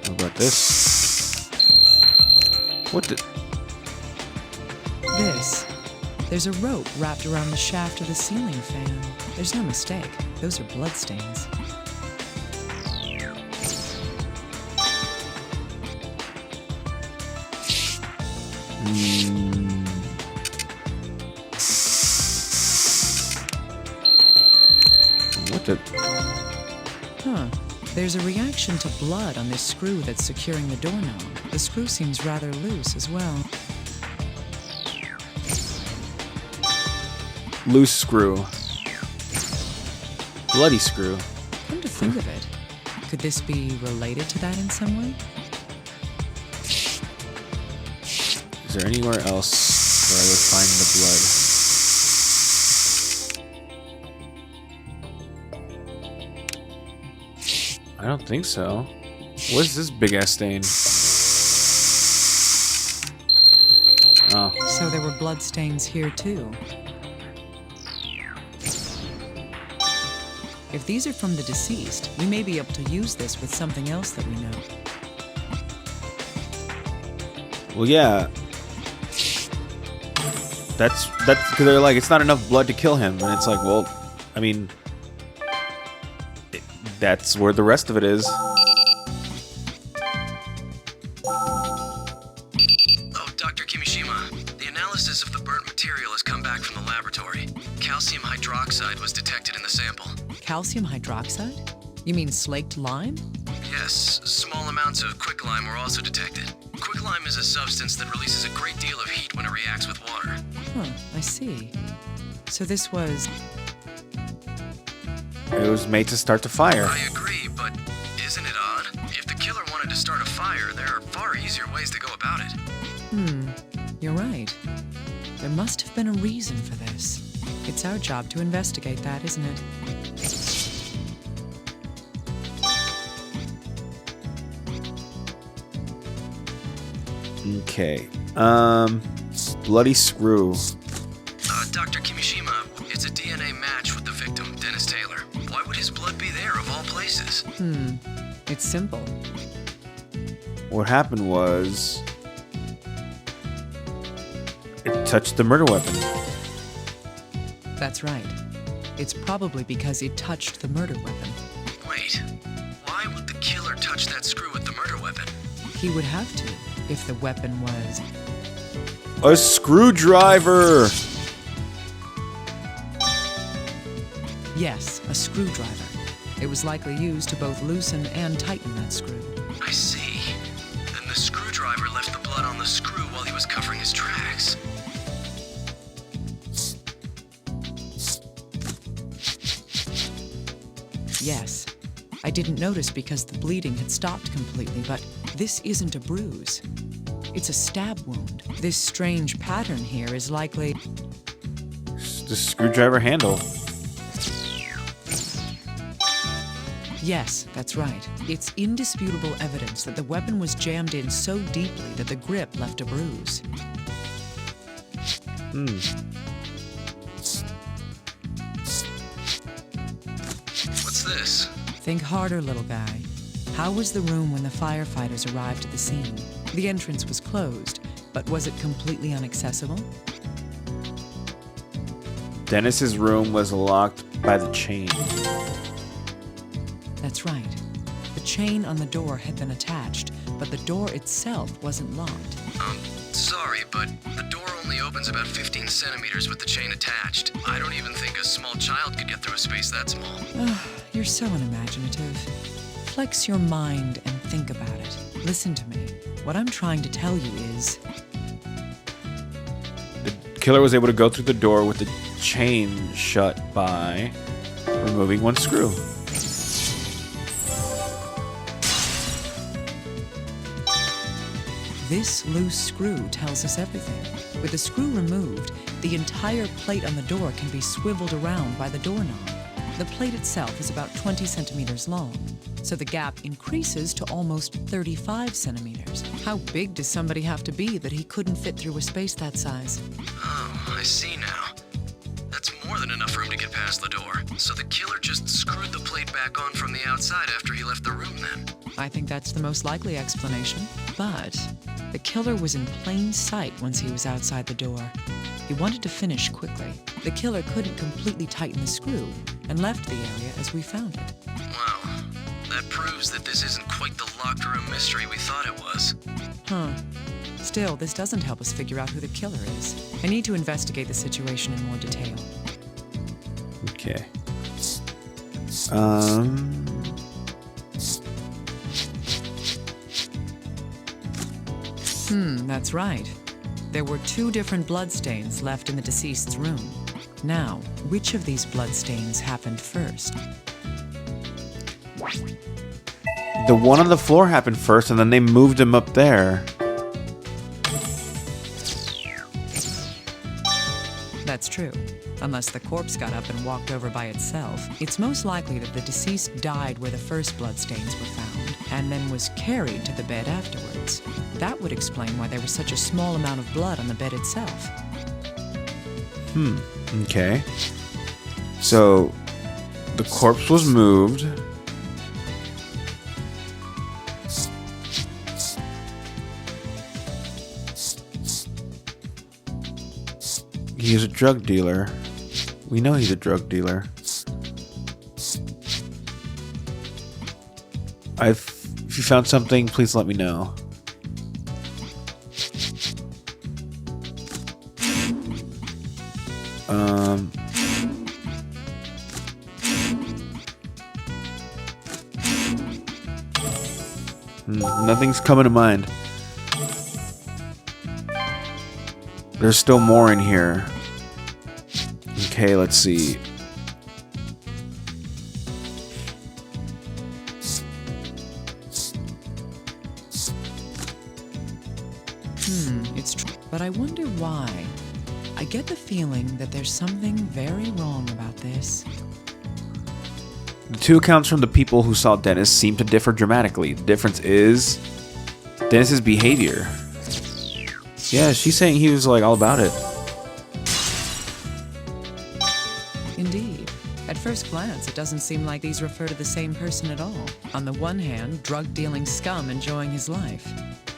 S1: How about this? What the?
S3: This. There's a rope wrapped around the shaft of the ceiling fan. There's no mistake. Those are bloodstains.
S1: What the?
S3: Huh. There's a reaction to blood on this screw that's securing the doorknob. The screw seems rather loose as well.
S1: Loose screw. Bloody screw.
S3: Come to think of it, could this be related to that in some way?
S1: Is there anywhere else where I would find the blood? I don't think so. What is this big ass stain? Oh.
S3: So there were blood stains here too. If these are from the deceased, we may be able to use this with something else that we know.
S1: Well, yeah. That's because they're like, it's not enough blood to kill him, and it's like, well, I mean, that's where the rest of it is.
S4: Oh, Dr. Kimishima, the analysis of the burnt material has come back from the laboratory. Calcium hydroxide was detected in the sample.
S3: Calcium hydroxide? You mean slaked lime?
S4: Yes, small amounts of quicklime were also detected. Quicklime is a substance that releases a great deal of heat when it reacts with water.
S3: Huh, I see. So this was...
S1: It was made to start the fire.
S4: I agree, but isn't it odd? If the killer wanted to start a fire, there are far easier ways to go about it.
S3: You're right. There must have been a reason for this. It's our job to investigate that, isn't it?
S1: Okay. Bloody screw.
S4: Dr. Kimishima, it's a DNA match with the victim, Dennis Taylor. Why would his blood be there of all places?
S3: It's simple.
S1: What happened was it touched the murder weapon.
S3: That's right. It's probably because it touched the murder weapon.
S4: Wait, why would the killer touch that screw with the murder weapon?
S3: He would have to, if the weapon was...
S1: A screwdriver!
S3: Yes, a screwdriver. It was likely used to both loosen and tighten that screw.
S4: I see. Then the screwdriver left the blood on the screw while he was covering his tracks.
S3: Yes. I didn't notice because the bleeding had stopped completely, but this isn't a bruise. It's a stab wound. This strange pattern here is likely...
S1: The screwdriver handle.
S3: Yes, that's right. It's indisputable evidence that the weapon was jammed in so deeply that the grip left a bruise.
S4: What's this?
S3: Think harder, little guy. How was the room when the firefighters arrived at the scene? The entrance was closed, but was it completely inaccessible?
S1: Dennis's room was locked by the chain.
S3: That's right. The chain on the door had been attached, but the door itself wasn't locked.
S4: Sorry, but the door only opens about 15 centimeters with the chain attached. I don't even think a small child could get through a space that small.
S3: You're so unimaginative. Flex your mind and think about it. Listen to me. What I'm trying to tell you is...
S1: The killer was able to go through the door with the chain shut by removing one screw.
S3: This loose screw tells us everything. With the screw removed, the entire plate on the door can be swiveled around by the doorknob. The plate itself is about 20 centimeters long, so the gap increases to almost 35 centimeters. How big does somebody have to be that he couldn't fit through a space that size?
S4: Oh, I see now. That's more than enough room to get past the door. So the killer just screwed the plate back on from the outside after he left the room then.
S3: I think that's the most likely explanation. But the killer was in plain sight once he was outside the door. He wanted to finish quickly. The killer couldn't completely tighten the screw and left the area as we found it.
S4: Wow. That proves that this isn't quite the locked room mystery we thought it was.
S3: Huh. Still, this doesn't help us figure out who the killer is. I need to investigate the situation in more detail.
S1: Okay.
S3: That's right. There were 2 different bloodstains left in the deceased's room. Now, which of these bloodstains happened first?
S1: The one on the floor happened first, and then they moved him up there.
S3: That's true. Unless the corpse got up and walked over by itself, it's most likely that the deceased died where the first bloodstains were found, and then was carried to the bed afterwards. That would explain why there was such a small amount of blood on the bed itself.
S1: Okay. So, the corpse was moved. He's a drug dealer. We know he's a drug dealer. If you found something, please let me know. Nothing's coming to mind. There's still more in here. Okay, let's see.
S3: It's true. But I wonder why. I get the feeling that there's something very wrong about this.
S1: The 2 accounts from the people who saw Dennis seem to differ dramatically. The difference is Dennis's behavior. Yeah, she's saying he was like all about it.
S3: Indeed. At first glance, it doesn't seem like these refer to the same person at all. On the one hand, drug-dealing scum enjoying his life.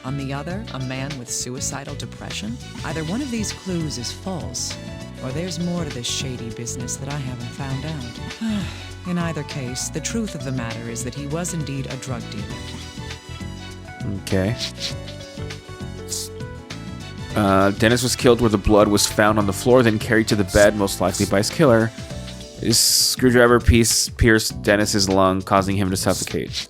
S3: On the other, a man with suicidal depression. Either one of these clues is false, or there's more to this shady business that I haven't found out. In either case, the truth of the matter is that he was indeed a drug dealer.
S1: Okay. Dennis was killed where the blood was found on the floor, then carried to the bed, most likely by his killer. His screwdriver piece pierced Dennis's lung, causing him to suffocate.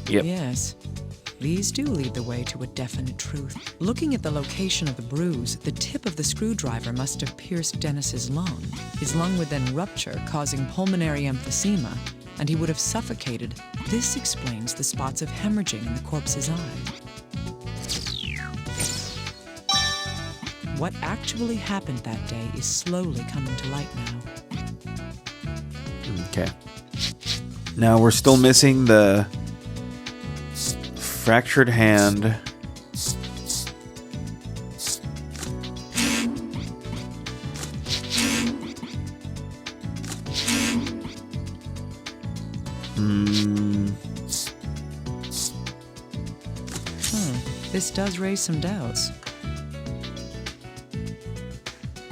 S1: Yep.
S3: Yes. These do lead the way to a definite truth. Looking at the location of the bruise, the tip of the screwdriver must have pierced Dennis's lung. His lung would then rupture, causing pulmonary emphysema, and he would have suffocated. This explains the spots of hemorrhaging in the corpse's eye. What actually happened that day is slowly coming to light now.
S1: Okay. Now we're still missing the fractured hand.
S3: This does raise some doubts.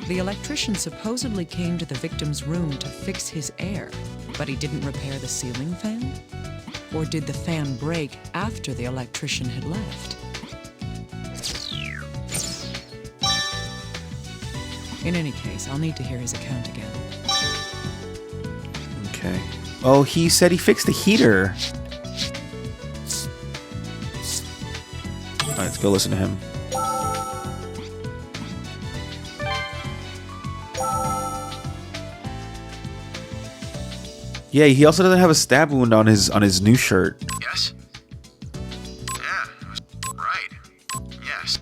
S3: The electrician supposedly came to the victim's room to fix his air, but he didn't repair the ceiling fan? Or did the fan break after the electrician had left? In any case, I'll need to hear his account again.
S1: Okay. Oh, he said he fixed the heater. All right, let's go listen to him. Yeah, he also doesn't have a stab wound on his new shirt.
S8: Yes? Yeah, it was right. Yes.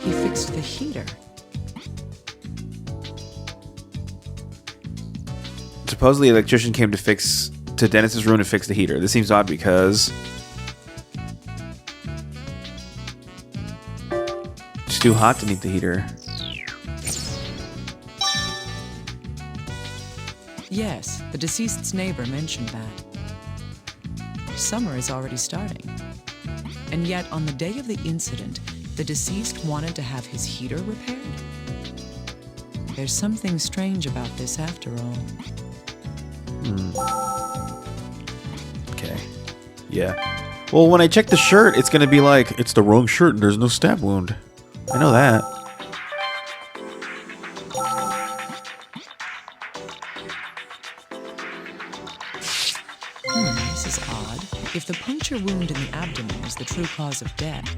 S3: He fixed the heater.
S1: Supposedly, the electrician came to Dennis's room to fix the heater. This seems odd because it's too hot to need the heater.
S3: Yes, the deceased's neighbor mentioned that. Summer is already starting. And yet, on the day of the incident, the deceased wanted to have his heater repaired? There's something strange about this after all.
S1: Okay. Yeah. Well, when I check the shirt, it's gonna be like, it's the wrong shirt and there's no stab wound. I know that.
S3: This is odd. If the puncture wound in the abdomen is the true cause of death,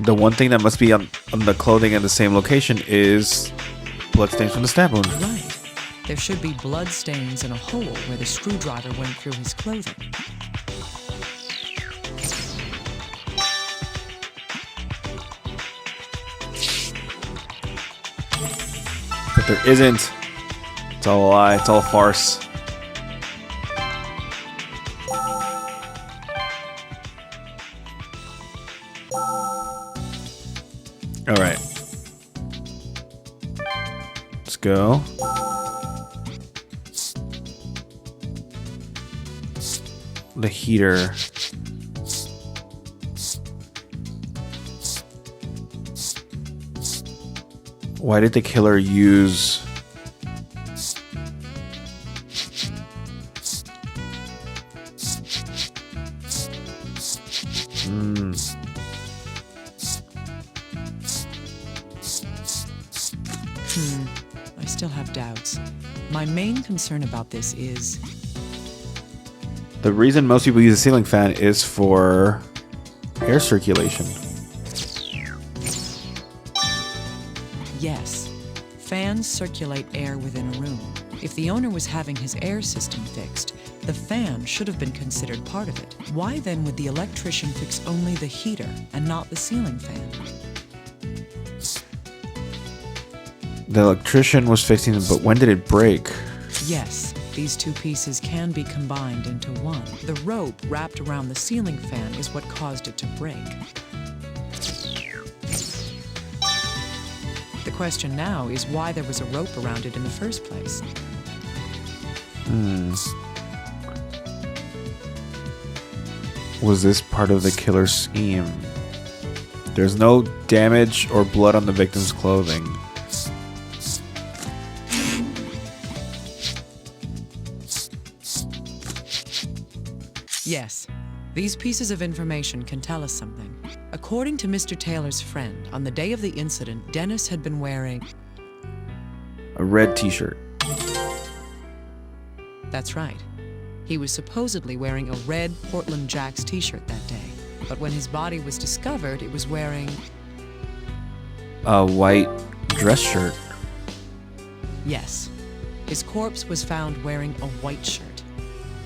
S1: The one thing that must be on the clothing in the same location is bloodstains from the stab wound.
S3: right, there should be blood stains in a hole where the screwdriver went through his clothing.
S1: But there isn't. It's all a lie. It's all a farce. All right. Let's go. The heater. Why did the killer use...
S3: I still have doubts. My main concern about this is
S1: The reason most people use a ceiling fan is for air circulation.
S3: yes, fans circulate air within a room. If the owner was having his air system fixed, the fan should have been considered part of it. Why then would the electrician fix only the heater and not the ceiling fan?
S1: The electrician was fixing it, but when did it break?
S3: Yes, these two pieces can be combined into one. The rope wrapped around the ceiling fan is what caused it to break. The question now is why there was a rope around it in the first place.
S1: Was this part of the killer's scheme? There's no damage or blood on the victim's clothing.
S3: Yes, these pieces of information can tell us something. According to Mr. Taylor's friend, on the day of the incident, Dennis had been wearing...
S1: A red t-shirt.
S3: That's right. He was supposedly wearing a red Portland Jacks t-shirt that day. But when his body was discovered, it was wearing...
S1: A white dress shirt.
S3: Yes. His corpse was found wearing a white shirt.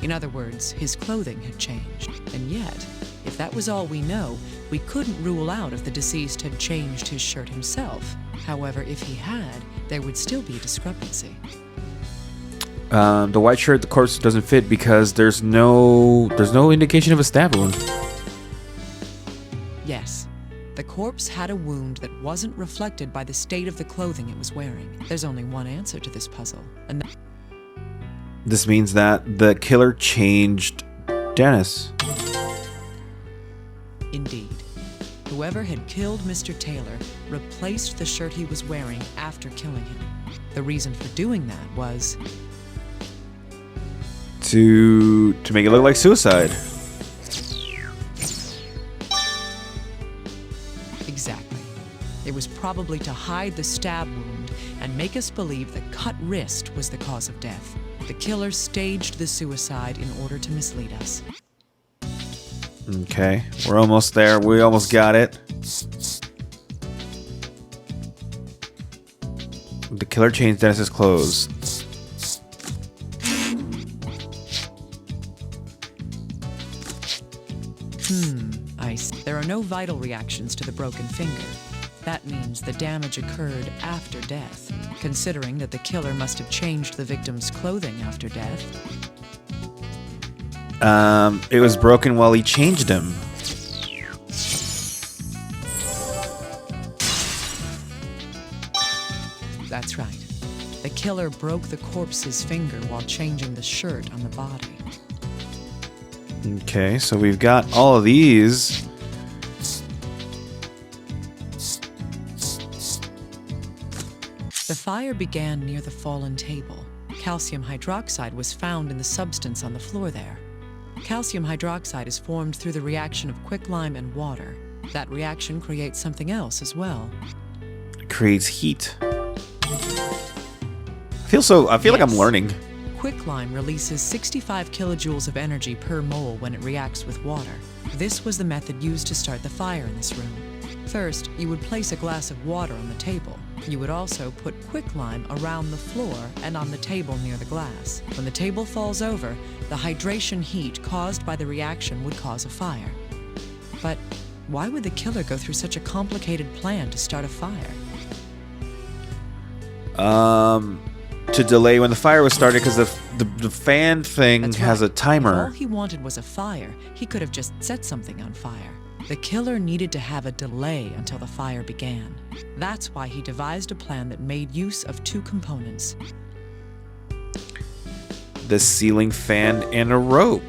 S3: In other words, his clothing had changed. And yet, if that was all we know, we couldn't rule out if the deceased had changed his shirt himself. However, if he had, there would still be a discrepancy.
S1: The white shirt, the corpse doesn't fit because there's no indication of a stab wound.
S3: Yes. The corpse had a wound that wasn't reflected by the state of the clothing it was wearing. There's only one answer to this puzzle, and
S1: This means that the killer changed Dennis.
S3: indeed, whoever had killed Mr. Taylor replaced the shirt he was wearing after killing him. The reason for doing that was...
S1: To make it look like suicide.
S3: Exactly. It was probably to hide the stab wound and make us believe the cut wrist was the cause of death. The killer staged the suicide in order to mislead us.
S1: Okay, we're almost there. We almost got it. The killer changed Dennis's clothes.
S3: There are no vital reactions to the broken finger. That means the damage occurred after death, considering that the killer must have changed the victim's clothing after death.
S1: It was broken while he changed him.
S3: That's right. The killer broke the corpse's finger while changing the shirt on the body.
S1: Okay, so we've got all of these.
S3: The fire began near the fallen table. Calcium hydroxide was found in the substance on the floor there. Calcium hydroxide is formed through the reaction of quicklime and water. That reaction creates something else as well.
S1: It creates heat. I feel like I'm learning.
S3: Quicklime releases 65 kilojoules of energy per mole when it reacts with water. This was the method used to start the fire in this room. First, you would place a glass of water on the table. You would also put quicklime around the floor and on the table near the glass. When the table falls over, the hydration heat caused by the reaction would cause a fire. But why would the killer go through such a complicated plan to start a fire?
S1: To delay when the fire was started, because the fan thing has a timer.
S3: If all he wanted was a fire, he could have just set something on fire. The killer needed to have a delay until the fire began. That's why he devised a plan that made use of two components.
S1: The ceiling fan and a rope.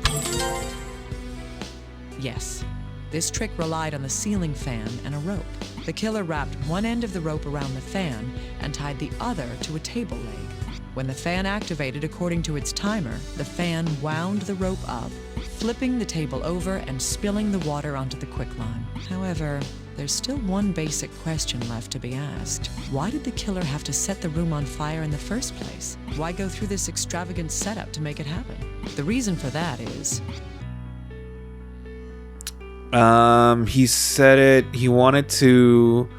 S3: Yes. This trick relied on the ceiling fan and a rope. The killer wrapped one end of the rope around the fan and tied the other to a table leg. When the fan activated according to its timer, the fan wound the rope up, flipping the table over and spilling the water onto the quicklime. However, there's still one basic question left to be asked. Why did the killer have to set the room on fire in the first place? Why go through this extravagant setup to make it happen? The reason for that is...
S1: He said he wanted to...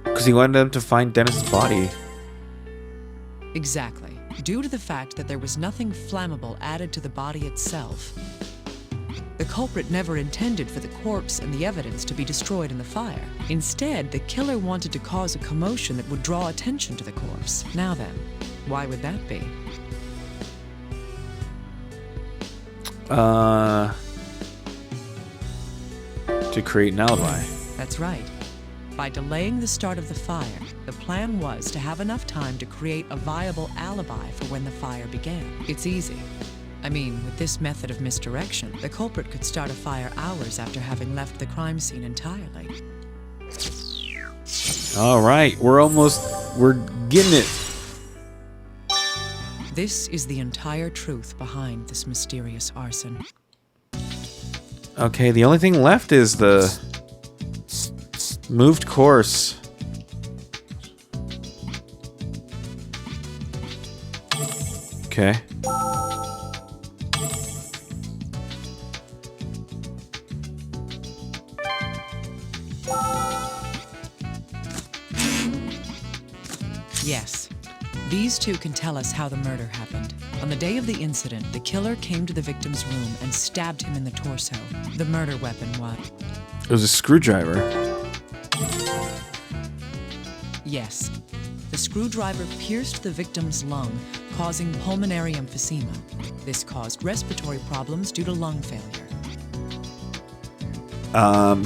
S1: because he wanted them to find Dennis's body.
S3: Exactly. Due to the fact that there was nothing flammable added to the body itself, the culprit never intended for the corpse and the evidence to be destroyed in the fire. Instead, the killer wanted to cause a commotion that would draw attention to the corpse. Now then, why would that be?
S1: To create an alibi.
S3: That's right. By delaying the start of the fire, the plan was to have enough time to create a viable alibi for when the fire began. It's easy. I mean, with this method of misdirection, the culprit could start a fire hours after having left the crime scene entirely.
S1: All right, we're getting it.
S3: This is the entire truth behind this mysterious arson.
S1: Okay, the only thing left is the moved course. Okay.
S3: Yes. These two can tell us how the murder happened. On the day of the incident, the killer came to the victim's room and stabbed him in the torso. The murder weapon was...
S1: It was a screwdriver.
S3: Yes. The screwdriver pierced the victim's lung, causing pulmonary emphysema. This caused respiratory problems due to lung failure.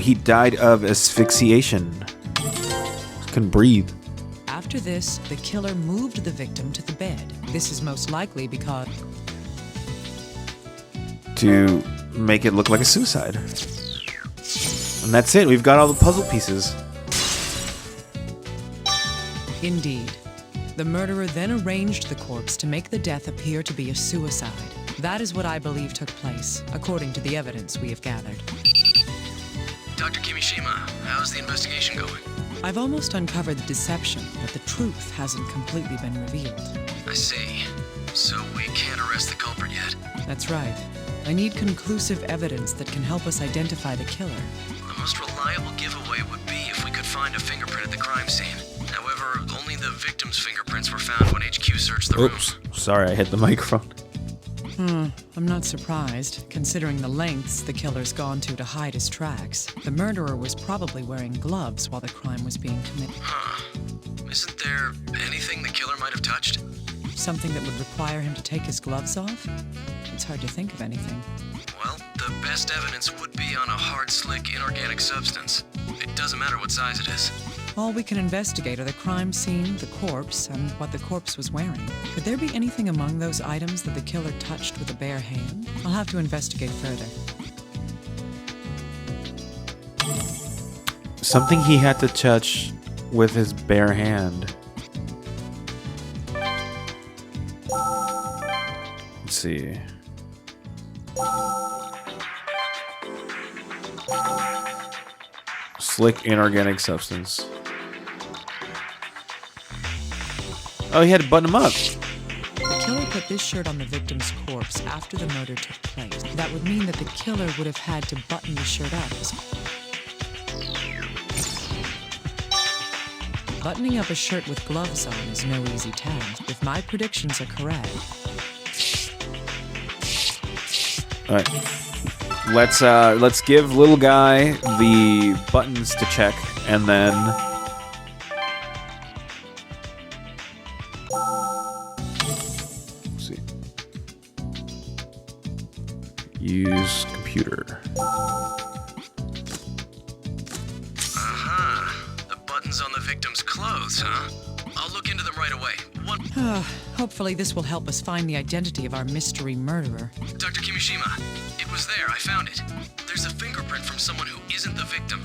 S1: He died of asphyxiation. Couldn't breathe.
S3: After this, the killer moved the victim to the bed. This is most likely because...
S1: to make it look like a suicide. And that's it. We've got all the puzzle pieces.
S3: Indeed. The murderer then arranged the corpse to make the death appear to be a suicide. That is what I believe took place, according to the evidence we have gathered.
S4: Dr. Kimishima, how's the investigation going?
S3: I've almost uncovered the deception, but the truth hasn't completely been revealed.
S4: I see. So we can't arrest the culprit yet?
S3: That's right. I need conclusive evidence that can help us identify the killer.
S4: The most reliable giveaway would be if we could find a fingerprint at the crime scene. However, only the victim's fingerprints were found when HQ searched the room.
S1: Oops. Sorry, I hit the microphone.
S3: I'm not surprised, considering the lengths the killer's gone to hide his tracks. The murderer was probably wearing gloves while the crime was being committed.
S4: Huh. Isn't there anything the killer might have touched?
S3: Something that would require him to take his gloves off? It's hard to think of anything.
S4: Well, the best evidence would be on a hard, slick, inorganic substance. It doesn't matter what size it is.
S3: All we can investigate are the crime scene, the corpse, and what the corpse was wearing. Could there be anything among those items that the killer touched with a bare hand? I'll have to investigate further.
S1: Something he had to touch with his bare hand. Let's see. Slick inorganic substance. Oh, he had to button him up.
S3: The killer put this shirt on the victim's corpse after the murder took place. That would mean that the killer would have had to button the shirt up. Buttoning up a shirt with gloves on is no easy task. If my predictions are correct.
S1: All right. Let's give little guy the buttons to check, and then let's see. Use computer.
S4: The buttons on the victim's clothes, huh? I'll look into them right away.
S3: Hopefully this will help us find the identity of our mystery murderer.
S4: Dr. Kimishima, it was there. I found it. There's a fingerprint from someone who isn't the victim.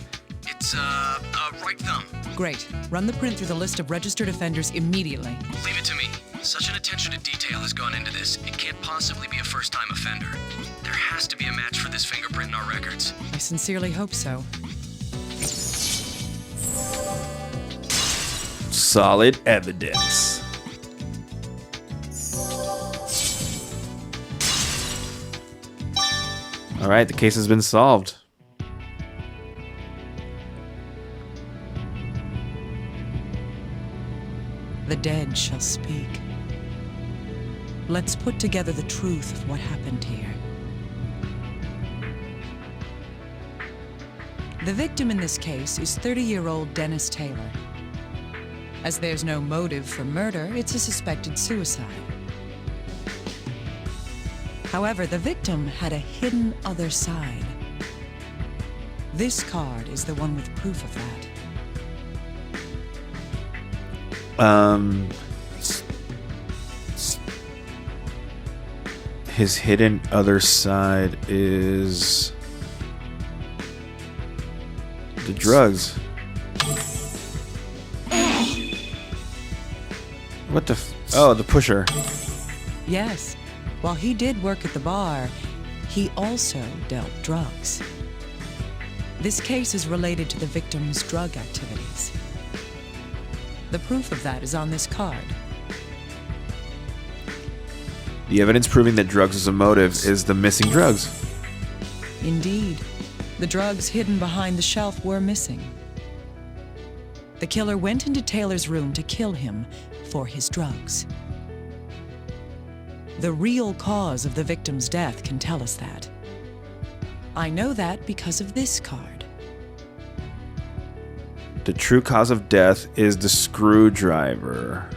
S4: It's a right thumb.
S3: Great. Run the print through the list of registered offenders immediately.
S4: Leave it to me. Such an attention to detail has gone into this. It can't possibly be a first-time offender. There has to be a match for this fingerprint in our records.
S3: I sincerely hope so.
S1: Solid evidence. All right, the case has been solved.
S3: The dead shall speak. Let's put together the truth of what happened here. The victim in this case is 30-year-old Dennis Taylor. As there's no motive for murder, it's a suspected suicide. However, the victim had a hidden other side. This card is the one with proof of that.
S1: His hidden other side is the drugs. What the oh, the pusher.
S3: Yes. While he did work at the bar, he also dealt drugs. This case is related to the victim's drug activities. The proof of that is on this card.
S1: The evidence proving that drugs is a motive is the missing drugs.
S3: Indeed. The drugs hidden behind the shelf were missing. The killer went into Taylor's room to kill him for his drugs. The real cause of the victim's death can tell us that. I know that because of this card.
S1: The true cause of death is the screwdriver.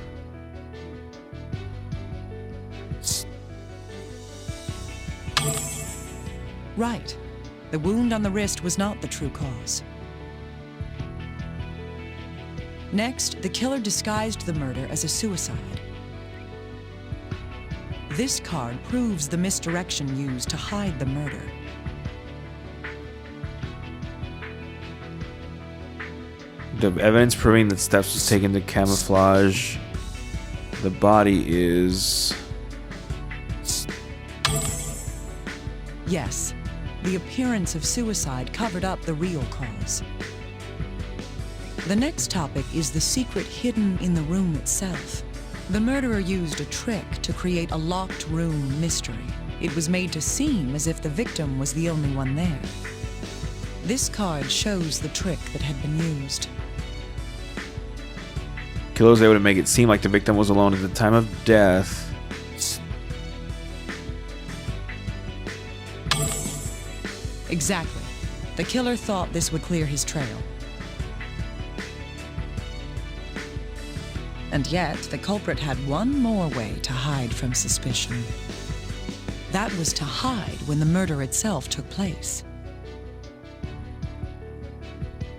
S3: Right. The wound on the wrist was not the true cause. Next, the killer disguised the murder as a suicide. This card proves the misdirection used to hide the murder.
S1: The evidence proving that steps was taken to camouflage the body is...
S3: Yes, the appearance of suicide covered up the real cause. The next topic is the secret hidden in the room itself. The murderer used a trick to create a locked room mystery. It was made to seem as if the victim was the only one there. This card shows the trick that had been used.
S1: Killer was able to make it seem like the victim was alone at the time of death.
S3: Exactly. The killer thought this would clear his trail. And yet, the culprit had one more way to hide from suspicion. That was to hide when the murder itself took place.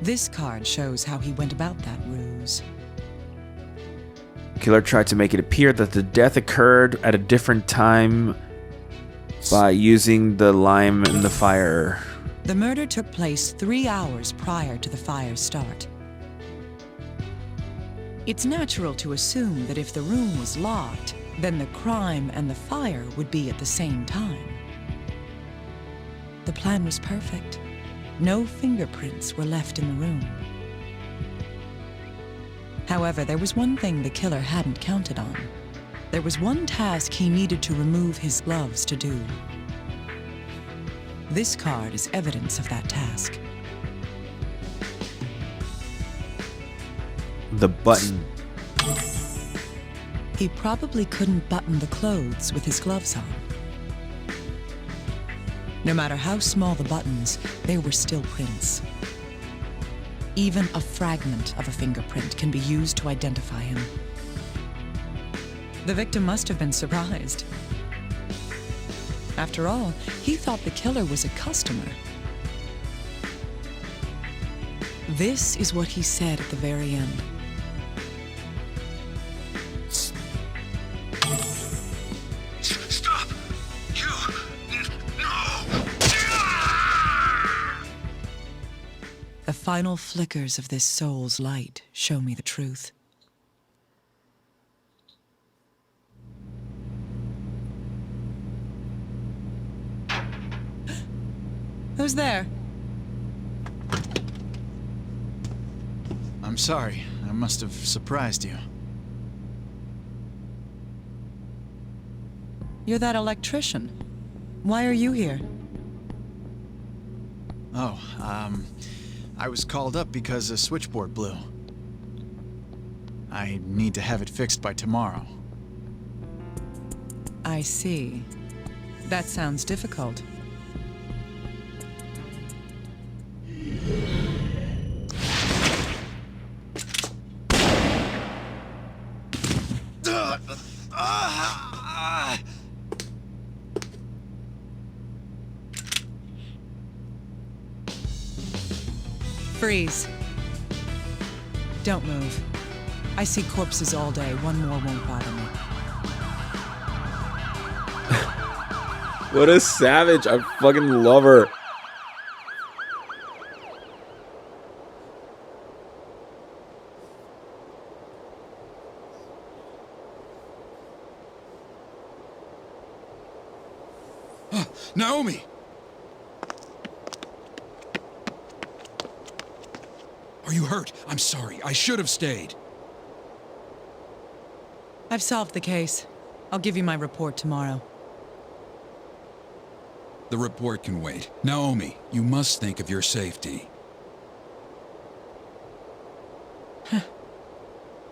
S3: This card shows how he went about that ruse.
S1: Killer tried to make it appear that the death occurred at a different time by using the lime in the fire.
S3: The murder took place 3 hours prior to the fire's start. It's natural to assume that if the room was locked, then the crime and the fire would be at the same time. The plan was perfect. No fingerprints were left in the room. However, there was one thing the killer hadn't counted on. There was one task he needed to remove his gloves to do. This card is evidence of that task.
S1: The button.
S3: He probably couldn't button the clothes with his gloves on. No matter how small the buttons, they were still prints. Even a fragment of a fingerprint can be used to identify him. The victim must have been surprised. After all, he thought the killer was a customer. This is what he said at the very end.
S8: Stop! No!
S3: The final flickers of this soul's light show me the truth. Who's there?
S10: I'm sorry. I must have surprised you.
S3: You're that electrician. Why are you here?
S10: Oh, I was called up because a switchboard blew. I need to have it fixed by tomorrow.
S3: I see. That sounds difficult. Freeze. Don't move. I see corpses all day. One more won't bother me.
S1: What a savage. I fucking love her.
S2: Naomi! Are you hurt? I'm sorry. I should have stayed.
S3: I've solved the case. I'll give you my report tomorrow.
S2: The report can wait. Naomi, you must think of your safety.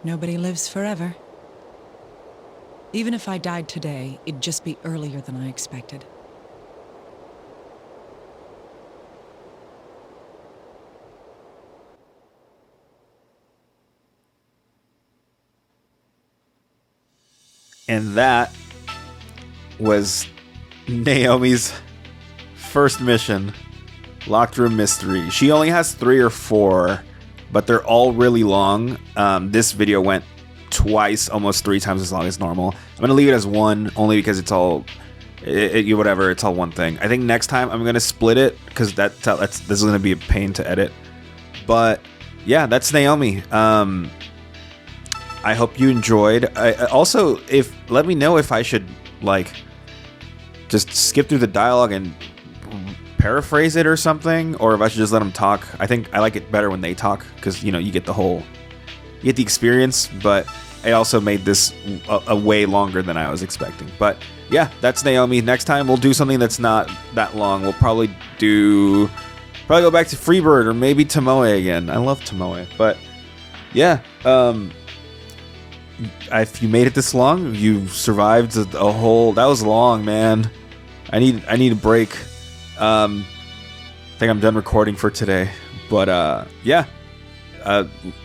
S3: Nobody lives forever. Even if I died today, it'd just be earlier than I expected.
S1: And that was Naomi's first mission, Locked Room Mystery. She only has 3 or 4, but they're all really long. This video went twice, almost 3 times as long as normal. I'm going to leave it as 1, only because it's all, whatever, it's all one thing. I think next time I'm going to split it, because this is going to be a pain to edit. But yeah, that's Naomi. I hope you enjoyed. Also, let me know if I should just skip through the dialogue and paraphrase it or something, or if I should just let them talk. I think I like it better when they talk because you get the experience. But I also made this a way longer than I was expecting. But yeah, that's Naomi. Next time we'll do something that's not that long. We'll probably go back to Freebird or maybe Tomoe again. I love Tomoe, but yeah. If you made it this long, you survived a whole. That was long, man. I need a break. think I'm done recording for today. But yeah,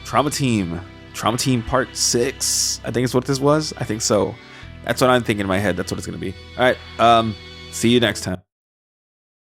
S1: Trauma Team Part 6. I think is what this was. I think so. That's what I'm thinking in my head. That's what it's gonna be. All right. See you next time.